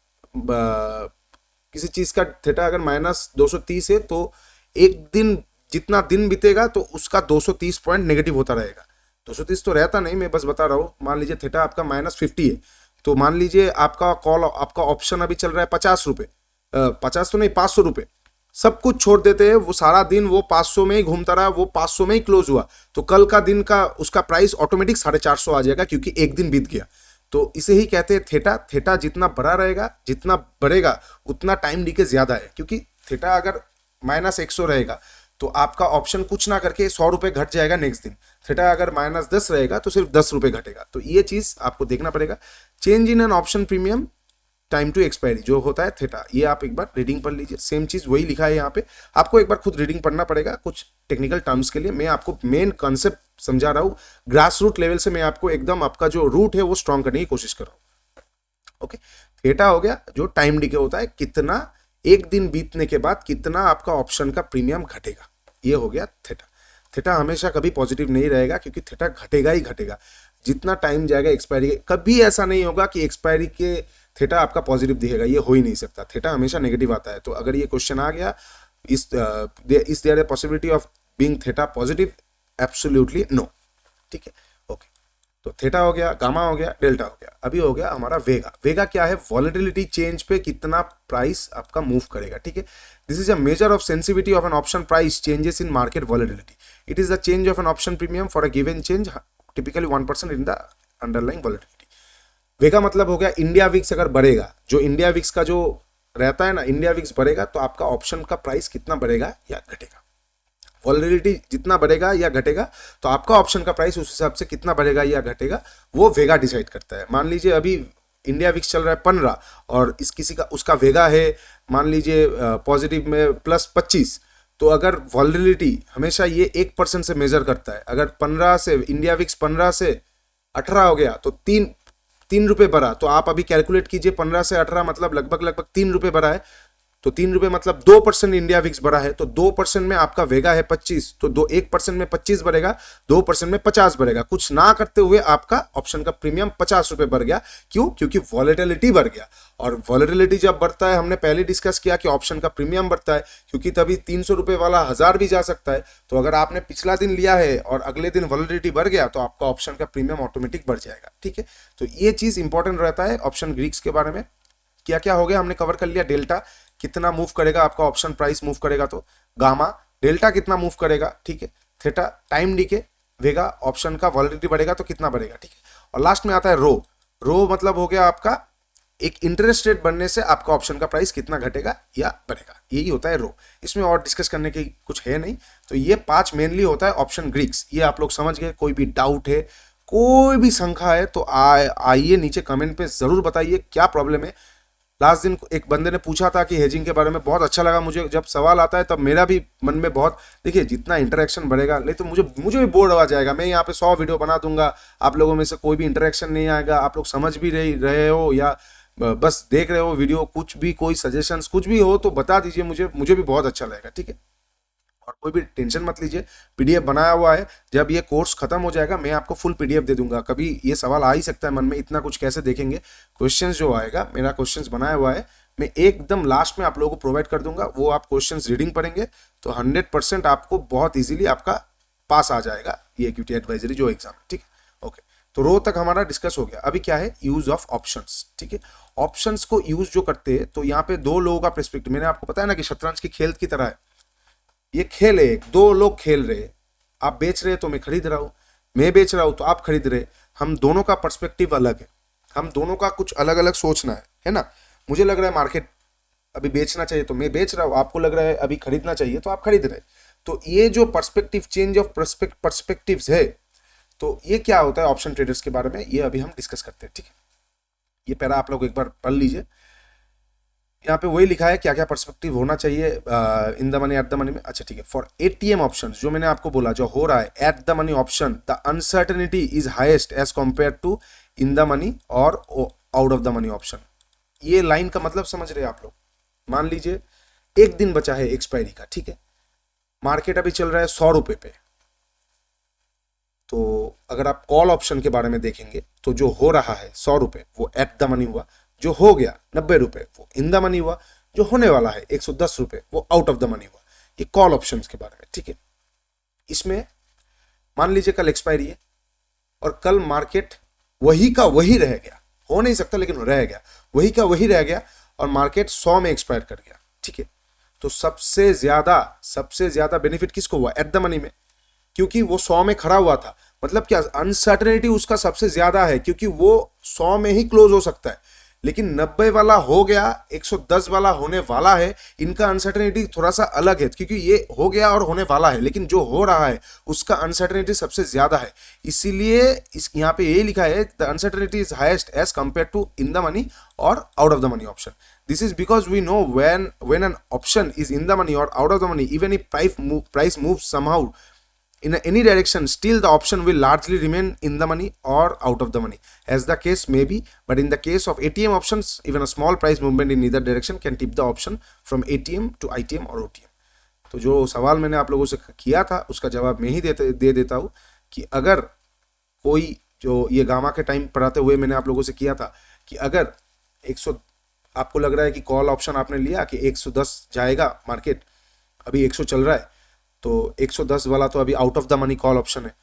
किसी चीज का थीटा अगर -230 है तो एक दिन जितना दिन बीतेगा तो उसका 230 पॉइंट नेगेटिव होता रहेगा। 230 तो रहता नहीं, मैं बस बता रहा हूँ। मान लीजिए थीटा आपका -50 है, तो मान लीजिए आपका ऑप्शन अभी चल रहा है 50 रुपये, 50 तो नहीं 500 रुपये, सब कुछ छोड़ देते हैं, वो सारा दिन वो 500 में ही घूमता रहा, वो 500 में ही क्लोज हुआ, तो कल का दिन का उसका प्राइस ऑटोमेटिक 450 आ जाएगा, क्योंकि एक दिन बीत गया। तो इसे ही कहते हैं थीटा। थीटा जितना बड़ा रहेगा, जितना बढ़ेगा उतना टाइम डीके ज्यादा है, क्योंकि थीटा अगर -100 रहेगा तो आपका ऑप्शन कुछ ना करके 100 रुपये घट जाएगा नेक्स्ट दिन। थीटा अगर -10 रहेगा तो सिर्फ 10 रुपये घटेगा। तो ये चीज आपको देखना पड़ेगा। Change in an option premium time to expiry जो होता है थीटा, ये आप एक बार रीडिंग पढ़ लीजिए। सेम चीज वही लिखा है यहाँ पे, आपको एक बार खुद रीडिंग पढ़ना पड़ेगा कुछ टेक्निकल टर्म्स के लिए। मैं आपको मेन कॉन्सेप्ट समझा रहा हूँ, ग्रास रूट लेवल से मैं आपको एकदम आपका जो रूट है वो स्ट्रॉन्ग करने की कोशिश कर रहा हूँ। ओके, थीटा हो गया जो टाइम डिके होता है, कितना एक दिन बीतने के बाद कितना आपका ऑप्शन का प्रीमियम घटेगा, ये हो गया थीटा। थीटा हमेशा कभी पॉजिटिव नहीं रहेगा, क्योंकि थीटा घटेगा ही घटेगा जितना टाइम जाएगा एक्सपायरी। कभी ऐसा नहीं होगा कि एक्सपायरी के थीटा आपका पॉजिटिव दिखेगा, ये हो ही नहीं सकता। थीटा हमेशा नेगेटिव आता है। तो अगर ये क्वेश्चन आ गया, is there a possibility of being theta positive? Absolutely no, ठीक है। ओके, तो थीटा हो गया, गामा हो गया, डेल्टा हो गया। अभी हो गया हमारा वेगा। वेगा क्या है? वॉलेटिलिटी चेंज पे कितना प्राइस आपका मूव करेगा, ठीक है। This is a measure of sensitivity of an option price changes in market volatility. It is the change of an option premium for a given change, typically 1% in the underlying volatility. Vega मतलब हो गया India VIX अगर बढ़ेगा, जो India VIX का जो रहता है ना, इंडिया विक्स बढ़ेगा तो आपका ऑप्शन का प्राइस कितना बढ़ेगा या घटेगा। वॉलेटिलिटी जितना बढ़ेगा या घटेगा तो आपका ऑप्शन का प्राइस उस हिसाब से कितना बढ़ेगा या घटेगा वो वेगा डिसाइड करता है। मान लीजिए अभी इंडिया विक्स चल रहा है 15 और इस किसी का उसका वेगा है मान लीजिए पॉजिटिव में +25, तो अगर वॉलेटिलिटी हमेशा ये 1% से मेजर करता है। अगर 15 से इंडिया विक्स 15 से 18 हो गया तो तीन रुपये बढ़ा, तो आप अभी कैलकुलेट कीजिए 15 से 18 मतलब लगभग 3 रुपये बढ़ा है, तो 3 रुपये मतलब 2% इंडिया विक्स बढ़ा है, तो 2% में आपका वेगा है 25, तो 1% में 25 बढ़ेगा, 2% में 50 बढ़ेगा। कुछ ना करते हुए आपका ऑप्शन का प्रीमियम 50 रुपये बढ़ गया। क्यों? क्योंकि वॉलेटिलिटी बढ़ गया। और वॉलेटिलिटी जब बढ़ता है, हमने पहले डिस्कस किया कि ऑप्शन का प्रीमियम बढ़ता है, क्योंकि तभी 300 रुपये वाला 1000 भी जा सकता है। तो अगर आपने पिछला दिन लिया है और अगले दिन वॉलेटिलिटी बढ़ गया तो आपका ऑप्शन का प्रीमियम ऑटोमेटिक बढ़ जाएगा, ठीक है। तो ये चीज इंपॉर्टेंट रहता है ऑप्शन ग्रीक्स के बारे में। क्या क्या हो गया हमने कवर कर लिया। डेल्टा कितना मूव करेगा आपका ऑप्शन प्राइस मूव करेगा, तो गामा डेल्टा कितना मूव करेगा, ठीक है। थीटा टाइम डीके, वेगा ऑप्शन का वॉलेटिलिटी बढ़ेगा तो कितना बढ़ेगा, ठीक है। और लास्ट में आता है रो। रो मतलब हो गया आपका एक इंटरेस्ट रेट बनने से आपका ऑप्शन का प्राइस कितना घटेगा या बढ़ेगा, यही होता है रो। इसमें और डिस्कस करने की कुछ है नहीं। तो ये 5 मेनली होता है ऑप्शन ग्रीक्स। ये आप लोग समझ गए। कोई भी डाउट है, कोई भी शंका है तो आइए नीचे कमेंट पे जरूर बताइए क्या प्रॉब्लम है। लास्ट दिन एक बंदे ने पूछा था कि हेजिंग के बारे में, बहुत अच्छा लगा मुझे। जब सवाल आता है तब मेरा भी मन में बहुत, देखिए जितना इंटरेक्शन बढ़ेगा, नहीं तो मुझे भी बोर हो जाएगा। मैं यहाँ पे 100 वीडियो बना दूंगा, आप लोगों में से कोई भी इंटरेक्शन नहीं आएगा। आप लोग समझ भी रहे हो या बस देख रहे हो वीडियो, कुछ भी कोई सजेशंस कुछ भी हो तो बता दीजिए मुझे भी बहुत अच्छा लगेगा, ठीक है। और कोई भी टेंशन मत लीजिए, पीडीएफ बनाया हुआ है। जब ये कोर्स खत्म हो जाएगा मैं आपको फुल पीडीएफ दे दूंगा। कभी ये सवाल आ ही सकता है मन में, इतना कुछ कैसे देखेंगे। क्वेश्चंस जो आएगा, मेरा क्वेश्चंस बनाया हुआ है, मैं एकदम लास्ट में आप लोगों को प्रोवाइड कर दूंगा। वो आप क्वेश्चंस रीडिंग पढ़ेंगे तो 100% आपको बहुत इजीली आपका पास आ जाएगा ये इक्विटी एडवाइजरी जो एग्जाम, ठीक है। ओके, तो रो तक हमारा डिस्कस हो गया। अभी क्या है, यूज ऑफ ऑप्शंस, ठीक है। ऑप्शंस को यूज जो करते हैं तो यहाँ पे 2 लोगों का पर्सपेक्टिव, मैंने आपको बताया ना कि शतरंज की खेल की तरह है। ये खेल है, 2 लोग खेल रहे, आप बेच रहे तो मैं खरीद रहा हूं, मैं बेच रहा हूं तो आप खरीद रहे। हम दोनों का पर्सपेक्टिव अलग है, हम दोनों का कुछ अलग अलग सोचना है ना। मुझे लग रहा है मार्केट अभी बेचना चाहिए तो मैं बेच रहा हूं, आपको लग रहा है अभी खरीदना चाहिए तो आप खरीद रहे। तो ये जो पर्सपेक्टिव चेंज ऑफ पर्सपेक्टिव्स है, तो ये क्या होता है ऑप्शन ट्रेडर्स के बारे में, ये अभी हम डिस्कस करते हैं, ठीक है। ये पैरा आप लोग एक बार पढ़ लीजिए। यहाँ पे वही लिखा है क्या क्या पर्सपेक्टिव होना चाहिए इन the money at the money में। अच्छा ठीक है, फॉर एटीएम ऑप्शन जो मैंने आपको बोला जो हो रहा है at the money option, the uncertainty is highest as compare to in the money और out of the money option. ये लाइन का मतलब समझ रहे हैं आप लोग। मान लीजिए एक दिन बचा है एक्सपायरी का, ठीक है, मार्केट अभी चल रहा है 100 रुपए पे, तो अगर आप कॉल ऑप्शन के बारे में देखेंगे तो जो हो रहा है 100 रुपए वो एट द मनी हुआ, जो हो गया 90 रुपए वो इन द मनी हुआ, जो होने वाला है 110 रुपए वो आउट ऑफ द मनी हुआ। ये कॉल ऑप्शंस के बारे में, ठीक है। इसमें मान लीजिए कल एक्सपायरी है और कल मार्केट वही का वही रह गया, हो नहीं सकता लेकिन रह गया, वही का वही रह गया और मार्केट 100 में एक्सपायर कर गया, ठीक है। तो सबसे ज्यादा बेनिफिट किसको हुआ? एट द मनी में, क्योंकि वो 100 में खड़ा हुआ था। मतलब क्या, अनसर्टेनिटी उसका सबसे ज्यादा है क्योंकि वो 100 में ही क्लोज हो सकता है, लेकिन 90 वाला हो गया, 110 वाला होने वाला है। इनका अनसर्टेनिटी थोड़ा सा अलग है क्योंकि ये हो गया और होने वाला है, लेकिन जो हो रहा है उसका अनसर्टेनिटी सबसे ज्यादा है। इसीलिए इस यहाँ पे ये लिखा है the uncertainty is highest as compare to in the money और out of the money option. This is because we know when an option is in the money or out of the money, even if price moves somehow in any direction, still the option will largely remain in the money or out of the money, as the case may be. But in the case of ATM options, even a small price movement in either direction can tip the option from ATM to ITM or OTM. तो जो सवाल मैंने आप लोगों से किया था उसका जवाब मैं ही दे देता हूँ कि अगर कोई, जो ये गामा के टाइम पढ़ाते हुए मैंने आप लोगों से किया था कि अगर 100, आपको लग रहा है कि कॉल ऑप्शन आपने लिया कि 110 जाएगा मार्केट, अभी 100 चल रहा है, तो 110 वाला तो अभी out of the money call option है।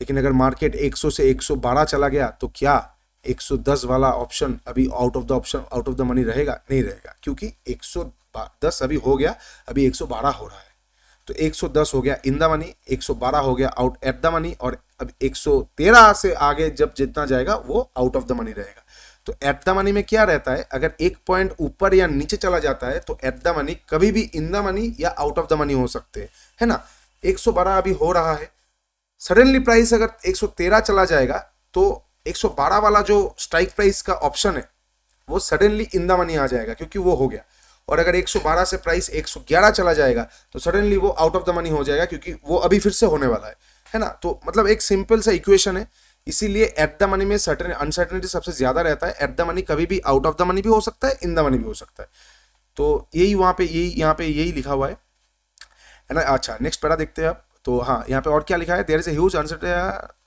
लेकिन अगर मार्केट 100 से 112 चला गया तो क्या 110 वाला ऑप्शन अभी आउट ऑफ द मनी रहेगा? नहीं रहेगा, क्योंकि 110 अभी हो गया, अभी 112 हो रहा है। तो 110 हो गया इन द मनी, 112 हो गया आउट एट द मनी, और अब 113 से आगे जब जितना जाएगा वो आउट ऑफ द मनी रहेगा। तो एट द मनी में क्या रहता है, अगर एक पॉइंट ऊपर या नीचे चला जाता है तो एट द मनी कभी भी इन द मनी या आउट ऑफ द मनी हो सकते हैं, है ना। 112 अभी हो रहा है, सडनली प्राइस अगर 113 चला जाएगा तो 112 वाला जो स्ट्राइक प्राइस का ऑप्शन है वो सडनली इन द मनी आ जाएगा क्योंकि वो हो गया। और अगर 112 से प्राइस 111 चला जाएगा तो सडनली वो आउट ऑफ द मनी हो जाएगा क्योंकि वो अभी फिर से होने वाला है ना। तो मतलब एक सिंपल सा इक्वेशन है। इसीलिए एट द मनी में अनसर्टेनिटी सबसे ज्यादा रहता है। एट द मनी कभी भी आउट ऑफ द मनी भी हो सकता है, इन द मनी भी हो सकता है। तो यही वहां पे यहाँ पे यही लिखा हुआ है ना। अच्छा नेक्स्ट पैरा देखते हैं आप। तो हाँ, यहाँ पे और क्या लिखा है, there is a huge uncertainty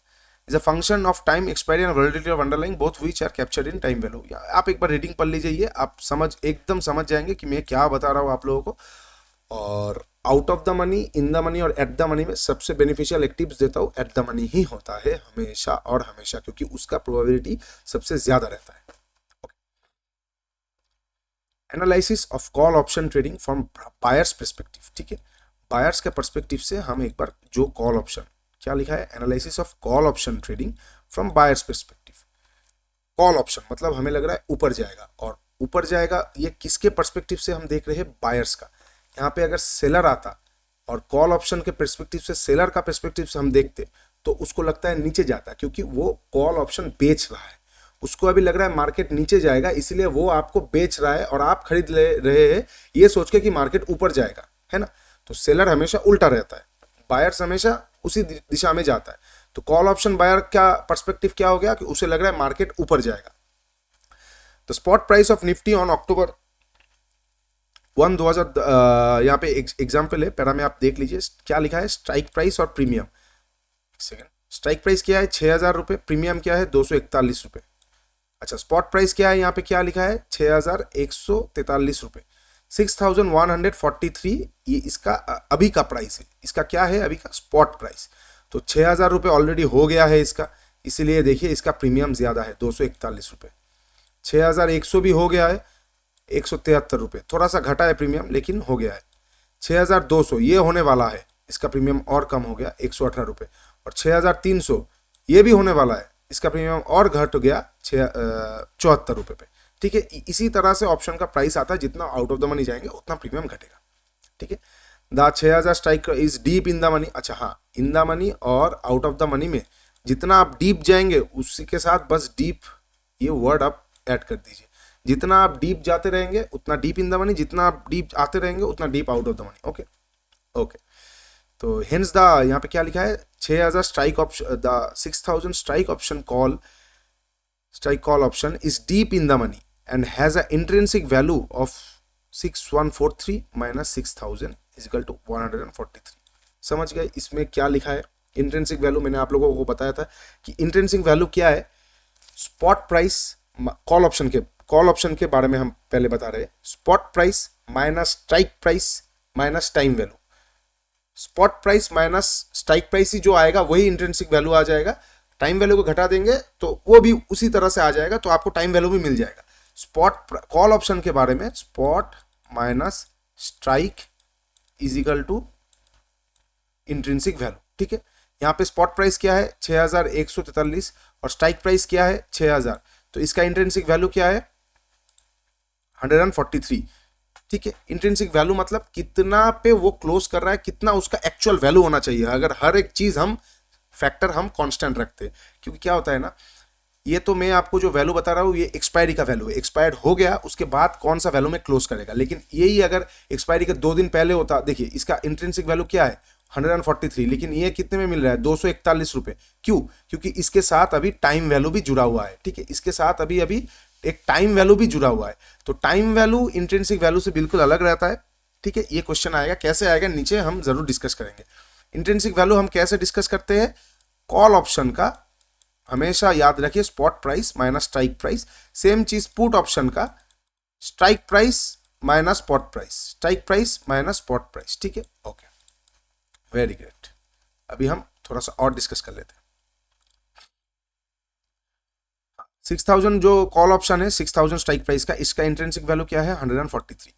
is a function of time expiry and volatility of underlying both which are captured in time value. आप एक बार रीडिंग पढ़ लीजिए, ये आप एकदम समझ जाएंगे कि मैं क्या बता रहा हूँ आप लोगों को। और out of the money, in the money और एट द मनी में सबसे बेनिफिशियल एक टिप्स देता हूँ, एट द मनी ही होता है हमेशा और हमेशा, क्योंकि उसका प्रोबेबिलिटी सबसे ज्यादा रहता है। Analysis of call option trading from buyers perspective, ठीक है। बायर्स के पर्सपेक्टिव से हम एक बार जो कॉल ऑप्शन, क्या लिखा है, analysis of call option trading from buyers perspective. Call option मतलब हमें लग रहा है ऊपर जाएगा, और ऊपर जाएगा ये किसके पर्सपेक्टिव से हम देख रहे हैं, बायर्स का। यहाँ पे अगर सेलर आता और कॉल ऑप्शन के पर्सपेक्टिव से, सेलर का पर्सपेक्टिव से हम देखते तो उसको लगता है नीचे जाता, क्योंकि वो कॉल ऑप्शन बेच रहा है। उसको अभी लग रहा है मार्केट नीचे जाएगा, इसलिए वो आपको बेच रहा है और आप खरीद ले रहे हैं ये सोच के कि मार्केट ऊपर जाएगा, है ना। तो सेलर हमेशा उल्टा रहता है, बायर्स हमेशा उसी दिशा में जाता है। तो कॉल ऑप्शन बायर का पर्सपेक्टिव क्या हो गया कि उसे लग रहा है मार्केट ऊपर जाएगा। The spot price of Nifty on October 1, 2000, यहाँ पे एग्जाम्पल है, पैरा में आप देख लीजिए क्या लिखा है, स्ट्राइक प्राइस और प्रीमियम। सेकंड, स्ट्राइक प्राइस क्या है 6000 रुपए, प्रीमियम क्या है 241 रुपए। अच्छा, स्पॉट प्राइस क्या है, यहाँ पे क्या लिखा है 6143 रुपए, 6143, ये इसका अभी का प्राइस है। इसका क्या है अभी का स्पॉट प्राइस। तो 6000 रुपए ऑलरेडी हो गया है इसका, इसीलिए देखिए इसका प्रीमियम ज्यादा है 241 रुपए। 6100 भी हो गया है 173 रुपए, थोड़ा सा घटा है प्रीमियम लेकिन हो गया है। 6200 ये होने वाला है, इसका प्रीमियम और कम हो गया 118 रुपए। और 6300 ये भी होने वाला है, इसका प्रीमियम और घट गया 74 रुपए पे, ठीक है। इसी तरह से ऑप्शन का प्राइस आता है, जितना आउट ऑफ द मनी जाएंगे उतना प्रीमियम घटेगा, ठीक है। The 6000 strike is deep in the money. अच्छा हाँ, इन द मनी और आउट ऑफ द मनी में जितना आप डीप जाएंगे उसी के साथ, बस डीप ये वर्ड आप ऐड कर दीजिए। जितना आप डीप जाते रहेंगे उतना डीप इन द मनी, जितना आप डीप आते रहेंगे उतना deep out of the money. Okay okay, तो हेंस द यहाँ पे क्या लिखा है, 6000 strike option, the 6000 strike call option is deep in the money and has a intrinsic value of 6143 minus 6000 is equal to 143। समझ गए इसमें क्या लिखा है? इंट्रिंसिक वैल्यू मैंने आप लोगों को बताया था कि इंट्रिंसिक वैल्यू क्या है। स्पॉट प्राइस कॉल ऑप्शन के बारे में हम पहले बता रहे हैं। Spot price minus strike price minus time value. Spot price minus strike price ही जो आएगा वही इंट्रिंसिक वैल्यू आ जाएगा। टाइम वैल्यू को घटा देंगे तो वो भी उसी तरह से आ जाएगा, तो आपको टाइम वैल्यू भी मिल जाएगा। स्पॉट कॉल ऑप्शन के बारे में spot minus strike is equal to intrinsic value. ठीक है, यहाँ पे स्पॉट प्राइस क्या है 6143 और स्ट्राइक प्राइस क्या है 6000, तो इसका इंट्रिंसिक वैल्यू क्या है 143। ठीक है, इंट्रिंसिक वैल्यू मतलब कितना पे वो क्लोज कर रहा है, कितना उसका एक्चुअल वैल्यू होना चाहिए। अगर हर एक चीज हम फैक्टर हम कांस्टेंट रखते हैं, क्योंकि क्या होता है ना, ये तो मैं आपको जो वैल्यू बता रहा हूँ ये एक्सपायरी का वैल्यू है। एक्सपायर्ड हो गया उसके बाद कौन सा वैल्यू में क्लोज करेगा, लेकिन यही अगर एक्सपायरी के 2 दिन पहले होता, देखिए इसका इंट्रिंसिक वैल्यू क्या है 143, लेकिन ये कितने में मिल रहा है 241 रुपए। क्यों? क्योंकि इसके साथ अभी टाइम वैल्यू भी जुड़ा हुआ है। ठीक है, इसके साथ अभी एक टाइम वैल्यू भी जुड़ा हुआ है, तो टाइम वैल्यू इंट्रिंसिक वैल्यू से बिल्कुल अलग रहता है। ठीक है, ये क्वेश्चन आएगा, कैसे आएगा नीचे हम जरूर डिस्कस करेंगे। इंट्रिंसिक वैल्यू हम कैसे डिस्कस करते हैं, कॉल ऑप्शन का हमेशा याद रखिए spot price minus strike price. Same चीज पुट ऑप्शन का strike price minus spot price, strike price minus spot price. ठीक है, ओके, वेरी ग्रेट। अभी हम थोड़ा सा और डिस्कस कर लेते हैं। 6000 जो कॉल ऑप्शन है 6000 स्ट्राइक प्राइस का, इसका इंट्रिंसिक वैल्यू क्या है 143।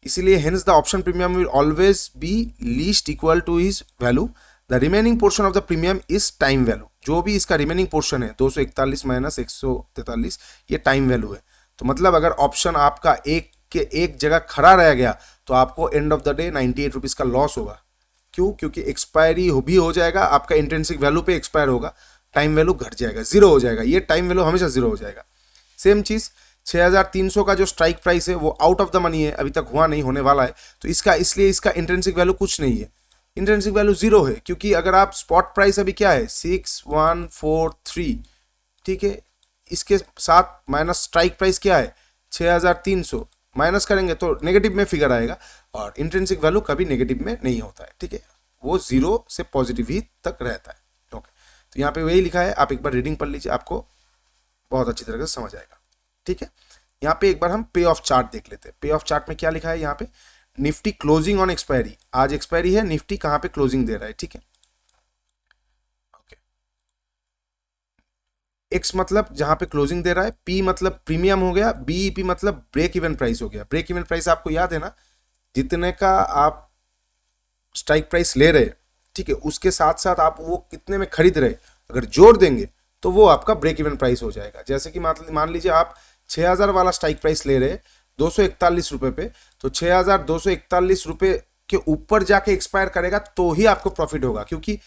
इसीलिए hence the option premium will always be least equal to his value. The remaining portion of the premium is time value. जो भी इसका रिमेनिंग पोर्शन है 241 माइनस 143, ये टाइम वैल्यू है। तो मतलब अगर ऑप्शन आपका एक जगह खड़ा रह गया तो आपको end of the day 98 rupees का लॉस होगा। क्यों? क्योंकि एक्सपायरी भी हो जाएगा, आपका इंट्रिंसिक वैल्यू पे एक्सपायर होगा, टाइम वैल्यू घट जाएगा, जीरो हो जाएगा। ये टाइम वैल्यू हमेशा जीरो हो जाएगा। सेम चीज 6300 का जो स्ट्राइक प्राइस है वो आउट ऑफ द मनी है, अभी तक हुआ नहीं, होने वाला है, तो इसलिए इसका इंट्रिंसिक वैल्यू कुछ नहीं है, इंट्रिंसिक वैल्यू जीरो है। क्योंकि अगर आप स्पॉट प्राइस अभी क्या है 6143, ठीक है, इसके साथ माइनस स्ट्राइक प्राइस क्या है 6300, माइनस करेंगे तो नेगेटिव में फिगर आएगा, और इंट्रिंसिक वैल्यू कभी नेगेटिव में नहीं होता है। ठीक है, वो जीरो से पॉजिटिव ही तक रहता है। ओके, तो यहाँ पे वही लिखा है, आप एक बार रीडिंग पढ़ लीजिए, आपको बहुत अच्छी तरह से समझ आएगा। ठीक है, यहाँ पे एक बार हम पे ऑफ चार्ट देख लेते हैं। पे ऑफ चार्ट में क्या लिखा है, यहाँ पे निफ्टी क्लोजिंग ऑन एक्सपायरी, आज एक्सपायरी है, निफ्टी कहाँ पे क्लोजिंग दे रहा है। ठीक है, ओके, एक्स मतलब जहां पे क्लोजिंग दे रहा है, पी मतलब प्रीमियम हो गया, बीईपी मतलब ब्रेक इवन प्राइस हो गया। ब्रेक इवन प्राइस आपको याद है ना, जितने का आप स्ट्राइक प्राइस ले रहे, ठीक है, उसके साथ साथ आप वो कितने में खरीद रहे, अगर जोड़ देंगे तो वो आपका ब्रेक इवन प्राइस हो जाएगा। जैसे कि मान लीजिए आप 6000 वाला स्ट्राइक प्राइस ले रहे 241 रुपए पे, तो 6241 रुपए के ऊपर जाके एक्सपायर करेगा तो ही आपको प्रॉफिट होगा, क्योंकि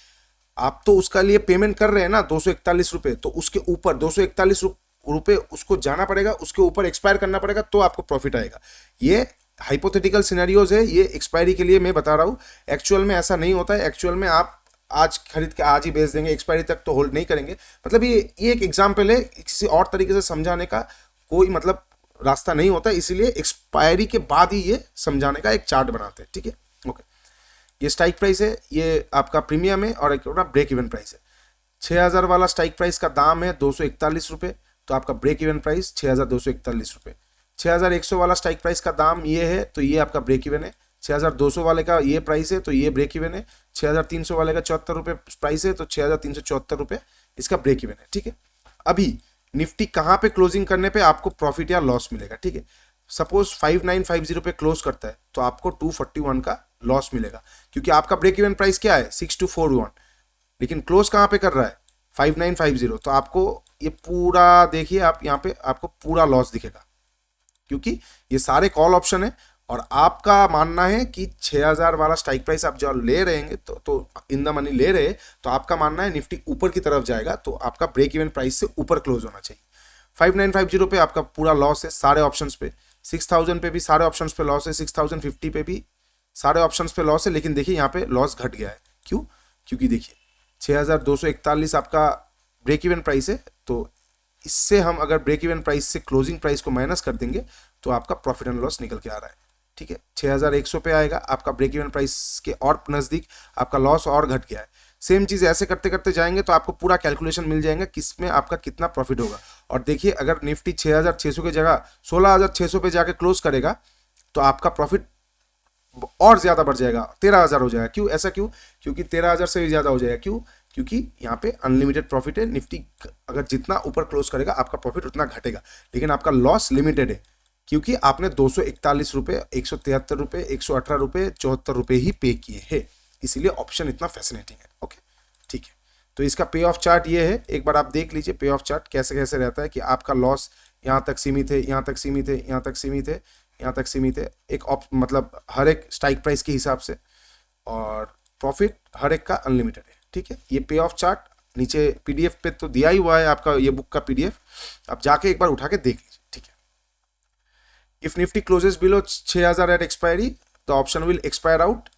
आप तो उसका लिए पेमेंट कर रहे हैं ना 241 रुपए, तो उसके ऊपर 241 रुपए उसको जाना पड़ेगा, उसके ऊपर एक्सपायर करना पड़ेगा, तो आपको प्रॉफिट आएगा। ये हाइपोथेटिकल सिनेरियोज है, ये एक्सपायरी के लिए मैं बता रहा हूँ, एक्चुअल में ऐसा नहीं होता है। एक्चुअल में आप आज खरीद के आज ही बेच देंगे, एक्सपायरी तक तो होल्ड नहीं करेंगे। मतलब ये एक एग्जाम्पल है, किसी और तरीके से समझाने का कोई मतलब रास्ता नहीं होता, इसीलिए एक्सपायरी के बाद ही ये समझाने का एक चार्ट बनाते हैं। ठीक है, ओके, ये स्ट्राइक प्राइस है, ये आपका प्रीमियम है, और एक ब्रेक इवन प्राइस है। 6000 वाला स्ट्राइक प्राइस का दाम है 241 रुपए, तो आपका ब्रेक इवन प्राइस 6241 रुपए। 6100 वाला स्ट्राइक प्राइस का दाम ये है, तो ये आपका ब्रेक इवन है। 6200 वाले का ये प्राइस है, तो ये ब्रेक इवन है। 6300 वाले का 74 रुपए प्राइस है, तो 6374 रुपए इसका ब्रेक इवन है। ठीक है, अभी निफ्टी कहाँ पे क्लोजिंग करने पे आपको प्रॉफिट या लॉस मिलेगा। ठीक है, सपोज 5950 पे क्लोज करता है तो आपको 241 का लॉस मिलेगा, क्योंकि आपका ब्रेक इवन प्राइस क्या है 6241, लेकिन क्लोज कहाँ पे कर रहा है 5950, तो आपको ये पूरा देखिए, आप यहाँ पे आपको पूरा लॉस दिखेगा, क्योंकि ये सारे कॉल ऑप्शन है, और आपका मानना है कि 6000 वाला स्ट्राइक प्राइस आप जो ले रहे हैं तो इन द मनी ले रहे, तो आपका मानना है निफ्टी ऊपर की तरफ जाएगा, तो आपका ब्रेक इवन प्राइस से ऊपर क्लोज होना चाहिए। 5950 पे आपका पूरा लॉस है सारे ऑप्शंस पे, 6000 पे भी सारे ऑप्शंस पे लॉस है, 6050 पे भी सारे ऑप्शंस पे लॉस है, लेकिन देखिए यहाँ पे लॉस घट गया है। क्यों? क्योंकि देखिए 6241 आपका ब्रेक इवन प्राइस है, तो इससे हम अगर ब्रेक इवन प्राइस से क्लोजिंग प्राइस को माइनस कर देंगे तो आपका प्रॉफिट एंड लॉस निकल के आ रहा है। ठीक है, 6100 पे आएगा आपका ब्रेक इवन प्राइस के और नज़दीक, आपका लॉस और घट गया है। सेम चीज़ ऐसे करते करते जाएंगे तो आपको पूरा कैलकुलेशन मिल जाएगा किस में आपका कितना प्रॉफिट होगा। और देखिए अगर निफ्टी 6600 की जगह 16600 पे जाके क्लोज करेगा तो आपका प्रॉफिट और ज़्यादा बढ़ जाएगा, 13000 हो जाएगा। क्यों? ऐसा क्यों? क्योंकि 13000 से भी ज़्यादा हो जाएगा। क्यों? क्योंकि यहाँ पे अनलिमिटेड प्रॉफिट है, निफ्टी अगर जितना ऊपर क्लोज करेगा आपका प्रॉफिट उतना घटेगा, लेकिन आपका लॉस लिमिटेड है क्योंकि आपने 241 रुपये, 173 रुपये, 118 रुपये, 74 रुपये ही पे किए हैं, इसीलिए ऑप्शन इतना फैसिनेटिंग है। ओके, ठीक है। तो इसका पे ऑफ चार्ट ये है, एक बार आप देख लीजिए पे ऑफ चार्ट कैसे कैसे रहता है कि आपका लॉस यहाँ तक सीमित है, यहाँ तक सीमित है, यहाँ तक सीमित है, यहाँ तक सीमित है, एक मतलब हर एक स्ट्राइक प्राइस के हिसाब से, और प्रॉफिट हर एक का अनलिमिटेड है। ठीक है, ये पे ऑफ चार्ट नीचे पीडीएफ पे तो दिया ही हुआ है आपका, ये बुक का पीडीएफ आप जाके एक बार उठा के देख लीजिए। ठीक है, if Nifty closes below 6000 at expiry the option will expire out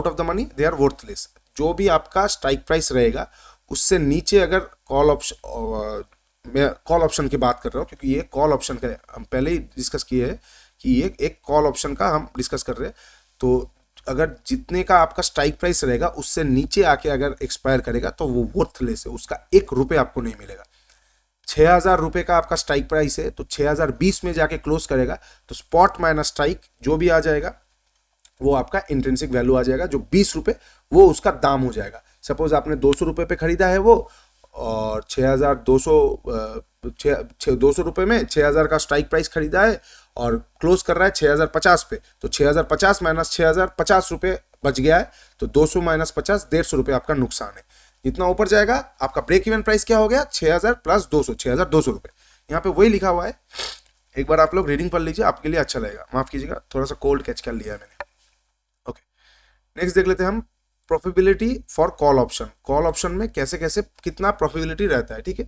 of the money, they are worthless. जो भी आपका स्ट्राइक प्राइस रहेगा उससे नीचे अगर कॉल ऑप्शन, मैं कॉल ऑप्शन की बात कर रहा हूँ क्योंकि ये कॉल ऑप्शन का हम पहले ही डिस्कस किए हैं कि ये एक कॉल ऑप्शन का हम डिस्कस कर रहे हैं। तो अगर जितने का आपका स्ट्राइक प्राइस रहेगा उससे नीचे आके अगर एक्सपायर करेगा तो वो वर्थलेस है, उसका 1 रुपये आपको नहीं मिलेगा। 6000 रुपये का आपका स्ट्राइक प्राइस है तो 6020 में जाके क्लोज करेगा तो स्पॉट माइनस स्ट्राइक जो भी आ जाएगा वो आपका इंट्रिंसिक वैल्यू आ जाएगा, जो 20 रुपये वो उसका दाम हो जाएगा। सपोज आपने 200 रुपये पे खरीदा है वो, और 200 रुपये में 6000 का स्ट्राइक प्राइस खरीदा है और क्लोज कर रहा है 6050 पे, तो 6050 माइनस 6050 रुपये बच गया है, तो 200 माइनस 50, 150 रुपये आपका नुकसान है। जितना ऊपर जाएगा आपका ब्रेक इवन प्राइस क्या हो गया? 6000 प्लस 200, 6200 रुपये। यहाँ पे वही लिखा हुआ है, एक बार आप लोग रीडिंग पढ़ लीजिए, आपके लिए अच्छा लगेगा। माफ कीजिएगा, थोड़ा सा कोल्ड कैच कर लिया है मैंने। ओके, नेक्स्ट देख लेते हैं हम profitability for call option. Call option में कैसे कैसे कितना प्रॉफिटेबिलिटी रहता है। ठीक है,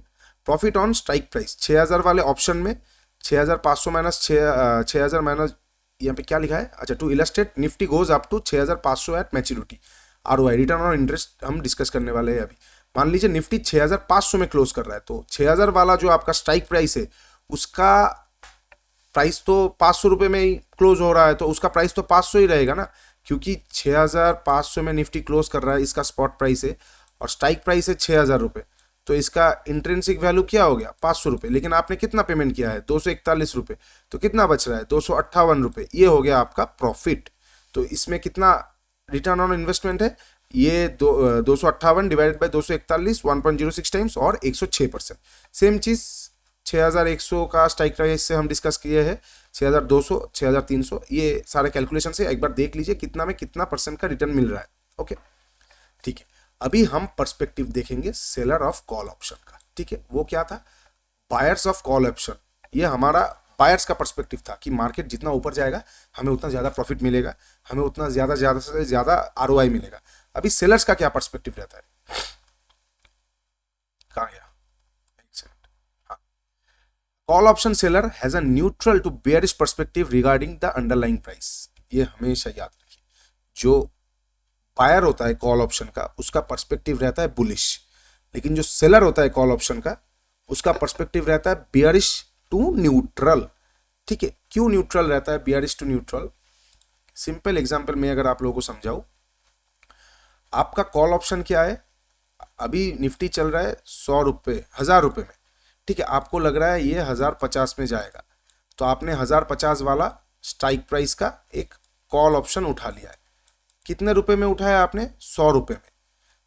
प्रॉफिट ऑन स्ट्राइक प्राइस 6000 वाले ऑप्शन में 6500 माइनस 6000 माइनस, यहाँ पे क्या लिखा है? अच्छा, to illustrate Nifty goes up to 6500 at maturity, ROI return on interest हम डिस्कस करने वाले हैं अभी। मान लीजिए निफ्टी 6500 में क्लोज कर रहा है, तो 6000 वाला जो आपका स्ट्राइक प्राइस है उसका प्राइस तो 500 रुपये में ही क्लोज हो रहा है, तो उसका प्राइस तो 500 ही रहेगा ना, क्योंकि 6500 में निफ्टी क्लोज कर रहा है, इसका स्पॉट प्राइस है और स्ट्राइक प्राइस है 6000 रुपये, तो इसका इंट्रिंसिक वैल्यू क्या हो गया? 500 रुपये। लेकिन आपने कितना पेमेंट किया है? 241 रुपये, तो कितना बच रहा है? 258 रुपये। ये हो गया आपका प्रॉफिट। तो इसमें कितना रिटर्न ऑन इन्वेस्टमेंट है? ये 258 डिवाइडेड बाई 241, 1.06 टाइम्स और 106%। सेम चीज़ 6100 का स्ट्राइक प्राइस से हम डिस्कस किए हैं, 6200, 6300, ये सारे कैलकुलेशन से एक बार देख लीजिए कितना में कितना परसेंट का रिटर्न मिल रहा है। ओके, ठीक है। अभी हम पर्सपेक्टिव देखेंगे सेलर ऑफ कॉल ऑप्शन का। ठीक है, वो क्या था? Buyers of call option. ये हमारा बायर्स का पर्सपेक्टिव था कि मार्केट जितना ऊपर जाएगा हमें उतना ज़्यादा प्रॉफिट मिलेगा, हमें उतना ज़्यादा से ज़्यादा आरओआई मिलेगा। अभी सेलर्स का क्या पर्सपेक्टिव रहता है? कहाँ गया? Call option seller has a neutral to bearish perspective regarding the underlying price. ये हमेशा याद रखिए, जो बायर होता है कॉल ऑप्शन का उसका पर्सपेक्टिव रहता है बुलिश, लेकिन जो सेलर होता है कॉल ऑप्शन का उसका पर्सपेक्टिव रहता है बेयरिश टू न्यूट्रल। ठीक है, क्यों न्यूट्रल रहता है? Bearish to neutral, simple example में अगर आप लोगों को समझाऊं, आपका कॉल ऑप्शन क्या है? अभी निफ्टी चल रहा है 100 रुपये, 1000 रुपये में। ठीक है, आपको लग रहा है ये 1050 में जाएगा, तो आपने 1050 वाला स्ट्राइक प्राइस का एक कॉल ऑप्शन उठा लिया है। कितने रुपए में उठाया आपने? 100 रुपये में।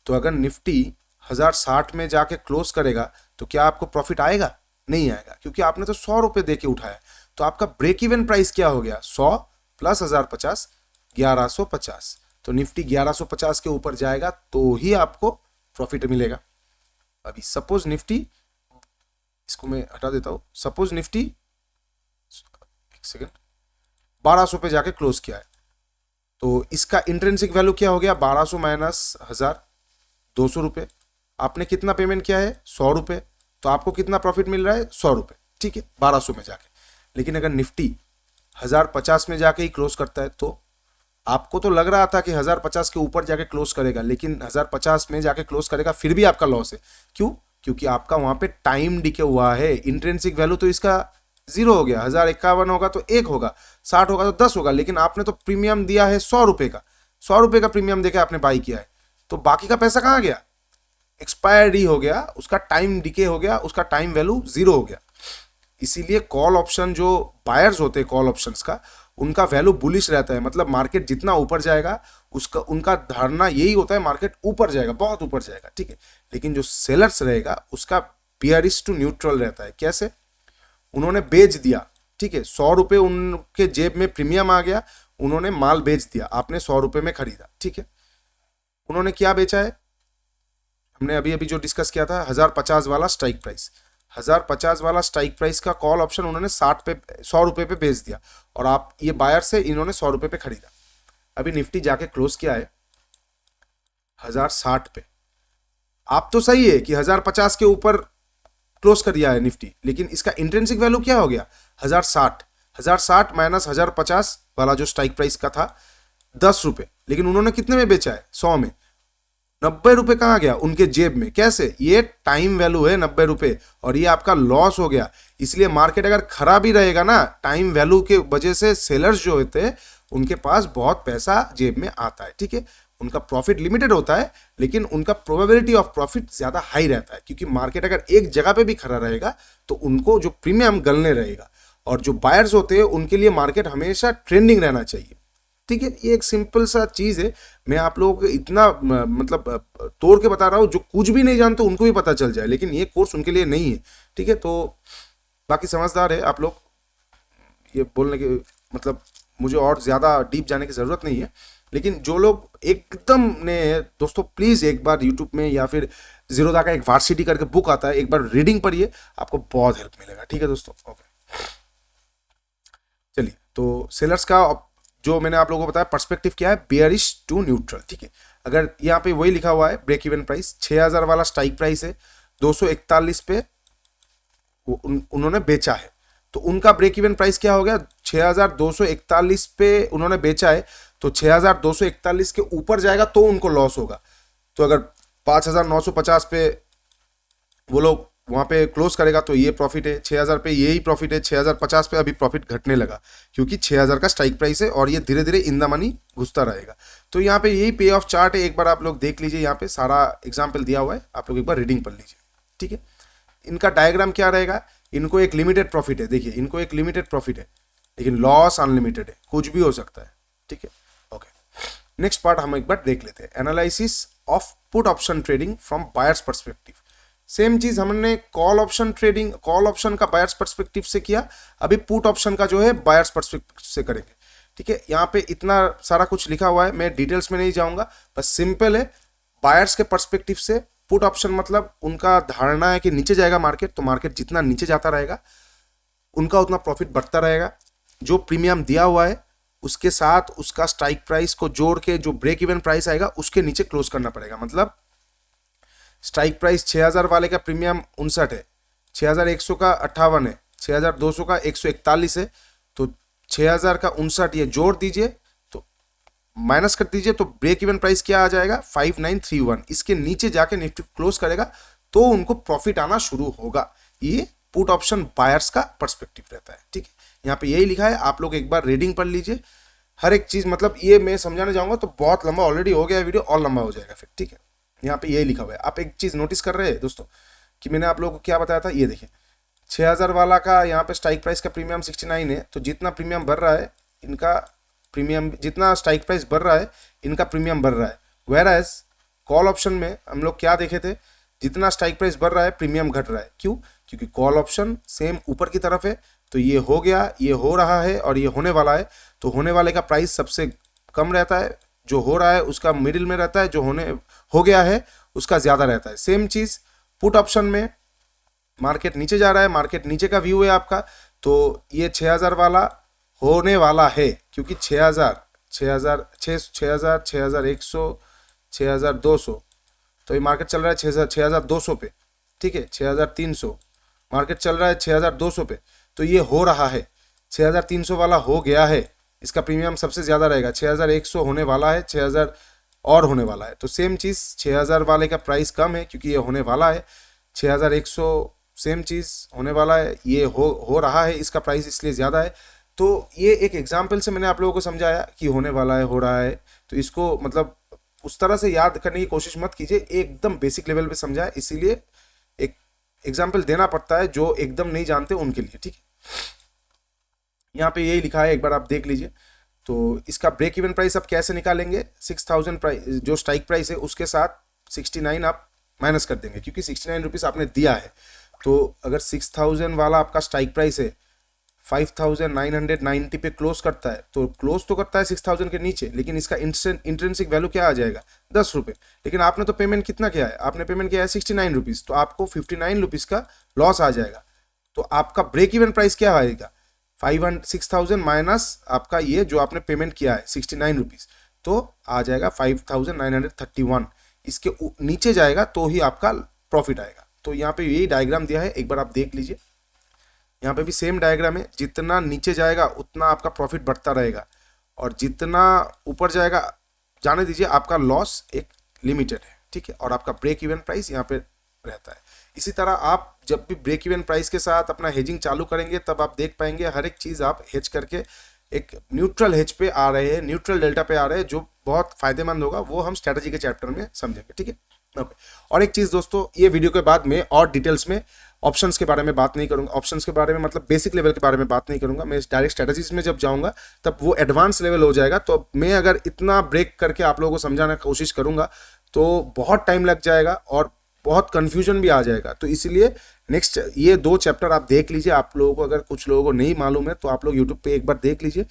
तो अगर निफ्टी 1060 में जाके क्लोज करेगा तो क्या आपको प्रॉफिट आएगा? नहीं आएगा, क्योंकि आपने तो 100 रुपये दे के उठाया। तो आपका ब्रेक इवन प्राइस क्या हो गया? 100 प्लस 1050, 1150। तो निफ्टी 1150 के ऊपर जाएगा तो ही आपको प्रॉफिट मिलेगा। अभी सपोज निफ्टी, इसको मैं हटा देता हूं, सपोज निफ्टी 1200 पे जाके क्लोज किया है, तो इसका इंट्रिंसिक वैल्यू क्या हो गया? 1200 माइनस 1000, 200 रुपये। आपने कितना पेमेंट किया है? 100 रुपये। तो आपको कितना प्रॉफिट मिल रहा है? 100 रुपये। ठीक है, 1200 में जाके। लेकिन अगर निफ्टी 1050 में जाके ही क्लोज करता है तो आपको तो लग रहा था कि 1050 के ऊपर जाके क्लोज करेगा, लेकिन 1050 में जाके क्लोज करेगा, फिर भी आपका लॉस है। क्यों? क्योंकि आपका वहां पे टाइम डिके हुआ है। इंट्रिंसिक वैल्यू तो इसका 0 हो गया। 1051 होगा तो 1 होगा, 60 होगा तो 10 होगा, लेकिन आपने तो प्रीमियम दिया है 100 रुपए का, 100 रुपए का प्रीमियम देके आपने बाई किया है, तो बाकी का पैसा कहाँ गया? एक्सपायरी हो गया, उसका टाइम डिके हो गया, उसका टाइम वैल्यू 0 हो गया। इसीलिए कॉल ऑप्शन जो बायर्स होते हैं कॉल ऑप्शंस का, उनका वैल्यू बुलिश रहता है। मतलब मार्केट जितना ऊपर जाएगा उसका उनका धारणा यही होता है मार्केट ऊपर जाएगा, बहुत ऊपर जाएगा, ठीक है। लेकिन जो सेलर्स रहेगा उसका बियरिश टू न्यूट्रल रहता है। कैसे? उन्होंने बेच दिया, ठीक है, 100 रुपए उनके जेब में प्रीमियम आ गया, उन्होंने माल बेच दिया, आपने 100 रुपए में खरीदा, ठीक है। उन्होंने क्या बेचा है? हमने अभी अभी जो डिस्कस किया था 1050 वाला स्ट्राइक प्राइस, 1050 वाला स्ट्राइक प्राइस का कॉल ऑप्शन उन्होंने 100 रुपए पे बेच दिया, और आप ये बायर से इन्होंने 100 रुपए पे खरीदा। अभी निफ्टी जाके क्लोज किया है 1060 पे। आप तो सही है कि 1050 के ऊपर क्लोज कर दिया है निफ्टी, लेकिन इसका इंट्रिंसिक वैल्यू क्या हो गया? 1060। 1060 माइनस 1050 वाला जो स्ट्राइक प्राइस का था 10 रुपए, लेकिन उन्होंने कितने में बेचा है? 100 में। 90 रुपए कहाँ गया? उनके जेब में। कैसे? ये टाइम वैल्यू है 90 रुपए, और ये आपका लॉस हो गया। इसलिए मार्केट अगर खराब ही रहेगा ना, टाइम वैल्यू के वजह से सेलर्स जो होते हैं उनके पास बहुत पैसा जेब में आता है, ठीक है। उनका प्रॉफिट लिमिटेड होता है, लेकिन उनका प्रोबेबिलिटी ऑफ प्रॉफिट ज्यादा हाई रहता है, क्योंकि मार्केट अगर एक जगह पे भी खड़ा रहेगा तो उनको जो प्रीमियम गलने रहेगा। और जो बायर्स होते हैं उनके लिए मार्केट हमेशा ट्रेंडिंग रहना चाहिए, ठीक है। ये एक सिंपल सा चीज है। मैं आप लोगों को इतना मतलब तोड़ के बता रहा हूँ, जो कुछ भी नहीं जानते उनको भी पता चल जाए, लेकिन ये कोर्स उनके लिए नहीं है, ठीक है। तो बाकी समझदार है आप लोग, ये बोलने के मतलब मुझे और ज्यादा डीप जाने की जरूरत नहीं है। लेकिन जो लोग एकदम ने, दोस्तों प्लीज एक बार यूट्यूब में या फिर जीरोधा का एक वार्सिटी करके बुक आता है, एक बार रीडिंग पढ़िए, आपको बहुत हेल्प मिलेगा, ठीक है दोस्तों। ओके, चलिए, तो सेलर्स का जो मैंने आप लोगों को बताया पर्सपेक्टिव क्या है? बियरिश टू न्यूट्रल, ठीक है। अगर यहाँ पे वही लिखा हुआ है ब्रेक इवन प्राइस 6000 वाला स्ट्राइक प्राइस है, 241 पे उन्होंने बेचा है, तो उनका ब्रेक इवन प्राइस क्या हो गया? 6241 पे उन्होंने बेचा है, तो 6241 के ऊपर जाएगा तो उनको लॉस होगा। तो अगर 5950 पे वो लोग वहां पे क्लोज करेगा तो ये प्रॉफिट है, 6000 पे यही प्रॉफिट है, 6050 पे अभी प्रॉफिट घटने लगा, क्योंकि 6000 का स्ट्राइक प्राइस है और ये धीरे धीरे इन द मनी घुसता रहेगा। तो यहाँ पे यही पे ऑफ चार्ट है, एक बार आप लोग देख लीजिए, यहाँ पे सारा एग्जाम्पल दिया हुआ है, आप लोग एक बार रीडिंग पढ़ लीजिए, ठीक है। इनका डायग्राम क्या रहेगा? इनको एक लिमिटेड प्रॉफिट है, देखिए इनको एक लिमिटेड प्रॉफिट है, लेकिन लॉस अनलिमिटेड है, कुछ भी हो सकता है, ठीक है। ओके, नेक्स्ट पार्ट हम एक बार देख लेते हैं, analysis of put option trading from buyers perspective. Same चीज हमने call option trading, call option का बायर्स पर्सपेक्टिव से किया, अभी पुट ऑप्शन का जो है बायर्स पर्सपेक्टिव से करेंगे, ठीक है। यहाँ पे इतना सारा कुछ लिखा हुआ है, मैं डिटेल्स में नहीं जाऊंगा, बस सिंपल है। बायर्स के पर्सपेक्टिव से पुट ऑप्शन मतलब उनका धारणा है कि नीचे जाएगा मार्केट, तो मार्केट जितना नीचे जाता रहेगा उनका उतना प्रॉफिट बढ़ता रहेगा। जो प्रीमियम दिया हुआ है उसके साथ उसका स्ट्राइक प्राइस को जोड़ के जो ब्रेक इवन प्राइस आएगा उसके नीचे क्लोज करना पड़ेगा। मतलब स्ट्राइक प्राइस 6000 वाले का प्रीमियम 59 है, 6100 का 58 है, 6200 का 141 है, तो 6000 का 59 ये जोड़ दीजिए तो माइनस कर दीजिए, तो ब्रेक इवन प्राइस क्या आ जाएगा? 5931। इसके नीचे जाके निफ्टी क्लोज करेगा तो उनको प्रॉफिट आना शुरू होगा। ये पुट ऑप्शन बायर्स का पर्सपेक्टिव रहता है, ठीक है। यहाँ पे यही लिखा है, आप लोग एक बार रीडिंग पढ़ लीजिए हर एक चीज। मतलब ये मैं समझाने जाऊंगा तो बहुत लंबा ऑलरेडी हो गया वीडियो, और लंबा हो जाएगा फिर, ठीक है। यहाँ पे यही लिखा हुआ है। आप एक चीज नोटिस कर रहे हैं दोस्तों कि मैंने आप लोगों को क्या बताया था? ये देखिए 6000 वाला का यहाँ पे स्ट्राइक प्राइस का प्रीमियम 69 है, तो जितना प्रीमियम बढ़ रहा है इनका प्रीमियम, जितना स्ट्राइक प्राइस बढ़ रहा है इनका प्रीमियम बढ़ रहा है। वेयरएज कॉल ऑप्शन में हम लोग क्या देखे थे? जितना स्ट्राइक प्राइस बढ़ रहा है प्रीमियम घट रहा है। क्यों? क्योंकि कॉल ऑप्शन सेम ऊपर की तरफ है, तो ये हो गया, ये हो रहा है और ये होने वाला है, तो होने वाले का प्राइस सबसे कम रहता है, जो हो रहा है उसका मिडिल में रहता है, जो हो गया है उसका ज्यादा रहता है। सेम चीज पुट ऑप्शन में, मार्केट नीचे जा रहा है, मार्केट नीचे का व्यू है आपका, तो ये 6000 वाला होने वाला है, क्योंकि 6000 6000 6000 6100 6200, तो ये मार्केट चल रहा है 6200 पे, ठीक है, 6300 मार्केट चल रहा है 6200 पे, तो ये हो रहा है 6300 वाला हो गया है, इसका प्रीमियम सबसे ज़्यादा रहेगा, 6100 होने वाला है, 6000 और होने वाला है। तो सेम चीज़ 6000 वाले का प्राइस कम है क्योंकि ये होने वाला है, 6100 सेम चीज़ होने वाला है, ये हो रहा है, इसका प्राइस इसलिए ज़्यादा है। तो ये एक एग्जाम्पल से मैंने आप लोगों को समझाया कि होने वाला है, हो रहा है, तो इसको मतलब उस तरह से याद करने की कोशिश मत कीजिए, एकदम बेसिक लेवल पे समझाया, इसीलिए एक एग्जाम्पल देना पड़ता है जो एकदम नहीं जानते उनके लिए, ठीक है। यहाँ पे यही लिखा है, एक बार आप देख लीजिए। तो इसका ब्रेक इवन प्राइस आप कैसे निकालेंगे, 6000 प्राइस जो स्ट्राइक प्राइस है उसके साथ 69 आप माइनस कर देंगे, क्योंकि 69 रुपीज़ आपने दिया है। तो अगर 6000 वाला आपका स्ट्राइक प्राइस है, 5990 पे क्लोज करता है, तो क्लोज तो करता है 6000 के नीचे, लेकिन इसका इंट्रिंसिक वैल्यू क्या आ जाएगा, 10 रुपये। लेकिन आपने तो पेमेंट कितना किया है, आपने पेमेंट किया है 69 रुपीज़, तो आपको 59 रुपीज़ का लॉस आ जाएगा। तो आपका ब्रेक इवन प्राइस क्या आएगा, 6000 माइनस आपका ये जो आपने पेमेंट किया है 69 रुपीज़, तो आ जाएगा 5931। इसके नीचे जाएगा तो ही आपका प्रॉफिट आएगा। तो यहाँ पे यही डायग्राम दिया है, एक बार आप देख लीजिए। यहाँ पे भी सेम डायग्राम है, जितना नीचे जाएगा उतना आपका प्रॉफिट बढ़ता रहेगा, और जितना ऊपर जाएगा जाने दीजिए, आपका लॉस एक लिमिटेड है, ठीक है। और आपका ब्रेक इवन प्राइस यहाँ पे रहता है। इसी तरह आप जब भी ब्रेक इवन प्राइस के साथ अपना हेजिंग चालू करेंगे, तब आप देख पाएंगे हर एक चीज़ आप हेज करके एक न्यूट्रल हेज पे आ रहे हैं, न्यूट्रल डेल्टा पे आ रहे हैं, जो बहुत फायदेमंद होगा। वो हम स्ट्रेटजी के चैप्टर में समझेंगे, ठीक है। ओके। और एक चीज़ दोस्तों, ये वीडियो के बाद में और डिटेल्स में ऑप्शंस के बारे में बात नहीं करूंगा, ऑप्शंस के बारे में मतलब बेसिक लेवल के बारे में बात नहीं करूंगा। मैं डायरेक्ट स्ट्रेटजीज में जब जाऊंगा तब वो एडवांस लेवल हो जाएगा। तो मैं अगर इतना ब्रेक करके आप लोगों को समझाने की कोशिश करूंगा तो बहुत टाइम लग जाएगा और बहुत कन्फ्यूजन भी आ जाएगा। तो इसीलिए नेक्स्ट ये 2 चैप्टर आप देख लीजिए। आप लोगों को अगर कुछ लोगों को नहीं मालूम है तो आप लोग यूट्यूब पे एक बार देख लीजिए।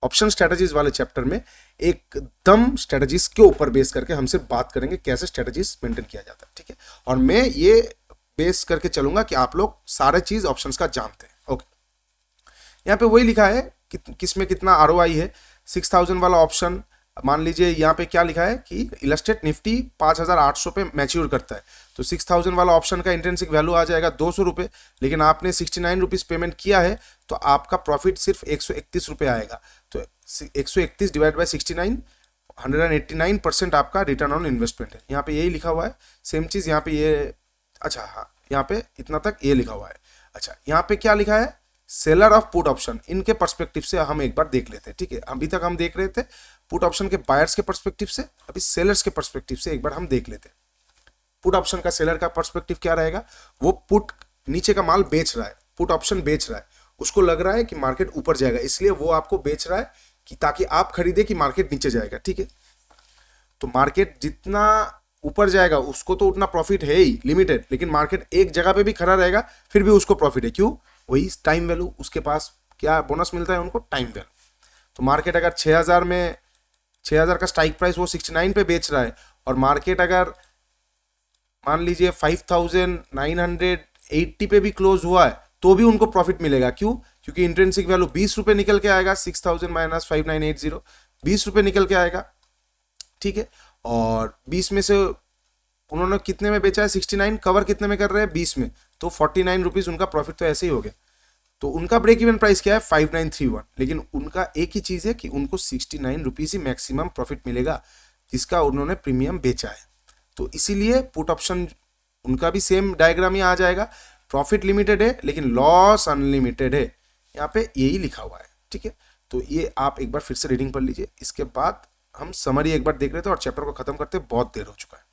ऑप्शन स्ट्रेटजीज वाले चैप्टर में एकदम स्ट्रेटजीज के ऊपर बेस करके हमसे बात करेंगे कैसे स्ट्रेटजीज मेंटेन किया जाता है, ठीक है। और मैं ये बेस करके चलूंगा कि आप लोग सारे चीज ऑप्शंस का जानते हैं। ओके, यहाँ पे वही लिखा है कि किसमें कितना आरओआई है। 6000 वाला ऑप्शन मान लीजिए, यहाँ पे क्या लिखा है कि इलस्ट्रेट निफ्टी 5800 पे मैच्योर करता है, तो 6000 वाला ऑप्शन का इंट्रिंसिक वैल्यू आ जाएगा 200 रुपये। लेकिन आपने 69 रुपीज़ पेमेंट किया है, तो आपका प्रॉफिट सिर्फ 131 रुपये आएगा। तो 131 डिवाइड बाई 69, 189% आपका रिटर्न ऑन इन्वेस्टमेंट है। यहाँ पे यही लिखा हुआ है। सेम चीज़ यहाँ पे ये, अच्छा हाँ, यहाँ पे इतना तक ये लिखा हुआ है। अच्छा, यहाँ पे क्या लिखा है, सेलर ऑफ पुट ऑप्शन, इनके पर्सपेक्टिव से हम एक बार देख लेते हैं, ठीक है। अभी तक हम देख रहे थे पुट ऑप्शन के बायर्स के पर्सपेक्टिव से, अभी सेलर्स के पर्सपेक्टिव से एक बार हम देख लेते हैं। पुट ऑप्शन का सेलर का पर्सपेक्टिव क्या रहेगा, वो पुट नीचे का माल बेच रहा है, पुट ऑप्शन बेच रहा है, उसको लग रहा है कि मार्केट ऊपर जाएगा, इसलिए वो आपको बेच रहा है कि ताकि आप खरीदे कि मार्केट नीचे जाएगा, ठीक है। तो मार्केट जितना ऊपर जाएगा उसको तो उतना प्रॉफिट है ही लिमिटेड, लेकिन मार्केट एक जगह पे भी खड़ा रहेगा फिर भी उसको प्रॉफिट है। क्यों, वही टाइम वैल्यू, उसके पास क्या बोनस मिलता है उनको, टाइम वैल्यू। तो मार्केट अगर 6000 का स्ट्राइक प्राइस वो 69 पे बेच रहा है, और मार्केट अगर मान लीजिए 5980 पे भी क्लोज हुआ है, तो भी उनको प्रॉफिट मिलेगा। क्यों, क्योंकि इंट्रिंसिक वैल्यू 20 रुपये निकल के आएगा, 6000 माइनस 5980, 20 रुपये निकल के आएगा, ठीक है। और 20 में से उन्होंने कितने में बेचा है, 69, कवर कितने में कर रहे हैं, 20 में, तो 49 रुपीज़ उनका प्रॉफिट तो ऐसे ही हो गया। तो उनका ब्रेक इवन प्राइस क्या है, 5931, लेकिन उनका एक ही चीज़ है कि उनको 69 रुपीज़ ही मैक्सिमम प्रॉफिट मिलेगा जिसका उन्होंने प्रीमियम बेचा है। तो इसीलिए पुट ऑप्शन उनका भी सेम डायग्राम ही आ जाएगा, प्रॉफिट लिमिटेड है लेकिन लॉस अनलिमिटेड है, यहाँ पे यही लिखा हुआ है, ठीक है। तो ये आप एक बार फिर से रीडिंग पढ़ लीजिए, इसके बाद हम समरी एक बार देख रहे थे और चैप्टर को खत्म करते बहुत देर हो चुका है।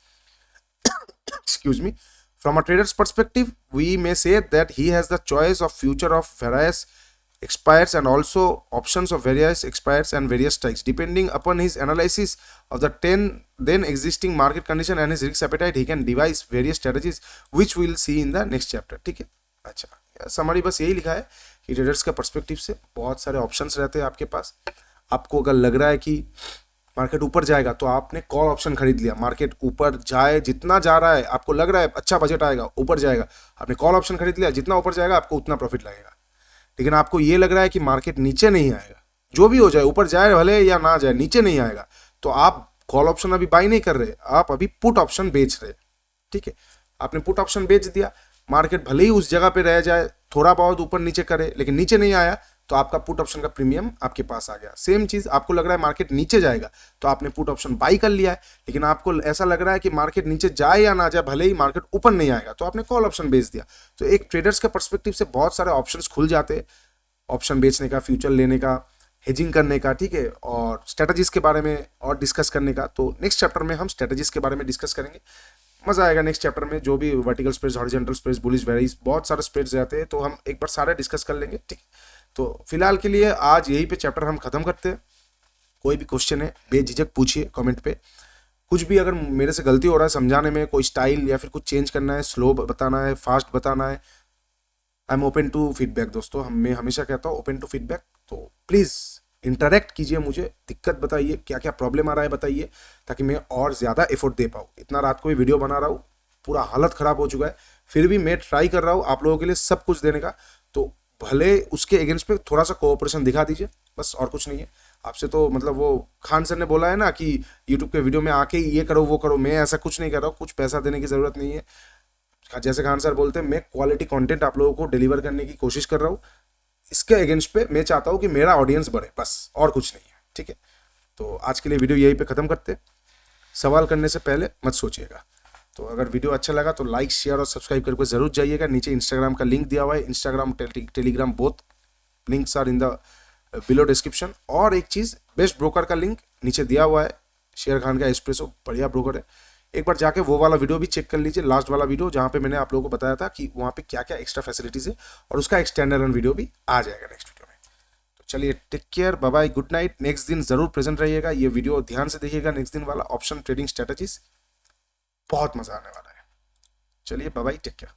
Excuse me. From a trader's perspective, we may say that he has the choice of future of various expires and also options of various expires and various strikes. Depending upon his analysis of the 10 then existing market condition and his risk appetite, he can devise various strategies which we will see in the next chapter. ठीक है। अच्छा, summary बस यही लिखा है कि traders का perspective से बहुत सारे ऑप्शंस रहते हैं आपके पास। आपको अगर लग रहा है कि मार्केट ऊपर जाएगा तो आपने कॉल ऑप्शन खरीद लिया, मार्केट ऊपर जाए, जितना जा रहा है आपको लग रहा है अच्छा बजट आएगा, ऊपर जाएगा, आपने कॉल ऑप्शन खरीद लिया, जितना ऊपर जाएगा आपको उतना प्रॉफिट लगेगा। लेकिन आपको ये लग रहा है कि मार्केट नीचे नहीं आएगा, जो भी हो जाए, ऊपर जाए भले या ना जाए, नीचे नहीं आएगा, तो आप कॉल ऑप्शन अभी बाई नहीं कर रहे, आप अभी पुट ऑप्शन बेच रहे, ठीक है। आपने पुट ऑप्शन बेच दिया, मार्केट भले ही उस जगह पे रह जाए, थोड़ा बहुत ऊपर नीचे करे, लेकिन नीचे नहीं आया तो आपका पुट ऑप्शन का प्रीमियम आपके पास आ गया। सेम चीज, आपको लग रहा है मार्केट नीचे जाएगा तो आपने पुट ऑप्शन बाई कर लिया है, लेकिन आपको ऐसा लग रहा है कि मार्केट नीचे जाए या ना जाए, भले ही मार्केट ऊपर नहीं आएगा, तो आपने कॉल ऑप्शन बेच दिया। तो एक ट्रेडर्स के पर्सपेक्टिव से बहुत सारे ऑप्शंस खुल जाते हैं, ऑप्शन बेचने का, फ्यूचर लेने का, हेजिंग करने का, ठीक है, और स्ट्रेटजीज के बारे में और डिस्कस करने का। तो नेक्स्ट चैप्टर में हम स्ट्रेटजीज के बारे में डिस्कस करेंगे, मजा आएगा नेक्स्ट चैप्टर में। जो भी vertical spreads, horizontal spreads, bullish, bearish, बहुत सारे स्प्रेड्स रहते हैं, तो हम एक बार सारे डिस्कस कर लेंगे, ठीक। तो फिलहाल के लिए आज यही पे चैप्टर हम खत्म करते हैं। कोई भी क्वेश्चन है बेझिझक पूछिए कमेंट पे। कुछ भी अगर मेरे से गलती हो रहा है समझाने में, कोई स्टाइल या फिर कुछ चेंज करना है, स्लो बताना है, फास्ट बताना है, I am open to feedback दोस्तों। मैं हमेशा कहता हूँ ओपन टू फीडबैक। तो प्लीज़ इंटरेक्ट कीजिए, मुझे दिक्कत बताइए, क्या क्या प्रॉब्लम आ रहा है बताइए, ताकि मैं और ज़्यादा एफर्ट दे पाऊँ। इतना रात को भी वीडियो बना रहा हूँ, पूरा हालत ख़राब हो चुका है, फिर भी मैं ट्राई कर रहा हूँ आप लोगों के लिए सब कुछ देने का। तो भले उसके अगेंस्ट पे थोड़ा सा कोऑपरेशन दिखा दीजिए, बस, और कुछ नहीं है आपसे। तो मतलब वो खान सर ने बोला है ना कि यूट्यूब के वीडियो में आके ये करो वो करो, मैं ऐसा कुछ नहीं कर रहा हूँ, कुछ पैसा देने की ज़रूरत नहीं है। जैसे खान सर बोलते हैं, मैं क्वालिटी कंटेंट आप लोगों को डिलीवर करने की कोशिश कर रहा हूँ। इसके अगेंस्ट पे मैं चाहता हूँ कि मेरा ऑडियंस बढ़े, बस, और कुछ नहीं है, ठीक है। तो आज के लिए वीडियो यहीं पे ख़त्म करते। सवाल करने से पहले मत सोचिएगा। तो अगर वीडियो अच्छा लगा तो लाइक, शेयर और सब्सक्राइब करके ज़रूर जाइएगा। नीचे इंस्टाग्राम का लिंक दिया हुआ है, Instagram, Telegram, both links are in the below description. और एक चीज़, बेस्ट ब्रोकर का लिंक नीचे दिया हुआ है, शेयर खान का एस्प्रेसो, बढ़िया ब्रोकर है। एक बार जाके वो वाला वीडियो भी चेक कर लीजिए, लास्ट वाला वीडियो, जहाँ पे मैंने आप लोगों को बताया था कि वहाँ पे क्या क्या एक्स्ट्रा फैसिलिटीज़ है, और उसका एक स्टैंड अलोन वीडियो भी आ जाएगा नेक्स्ट वीडियो में। तो चलिए, take care, bye bye, good night. Next दिन ज़रूर प्रेजेंट रहिएगा, ये वीडियो ध्यान से देखिएगा, नेक्स्ट दिन वाला ऑप्शन ट्रेडिंग स्ट्रेटजीज, बहुत मज़ा आने वाला है। चलिए, बाय बाय, टेक केयर।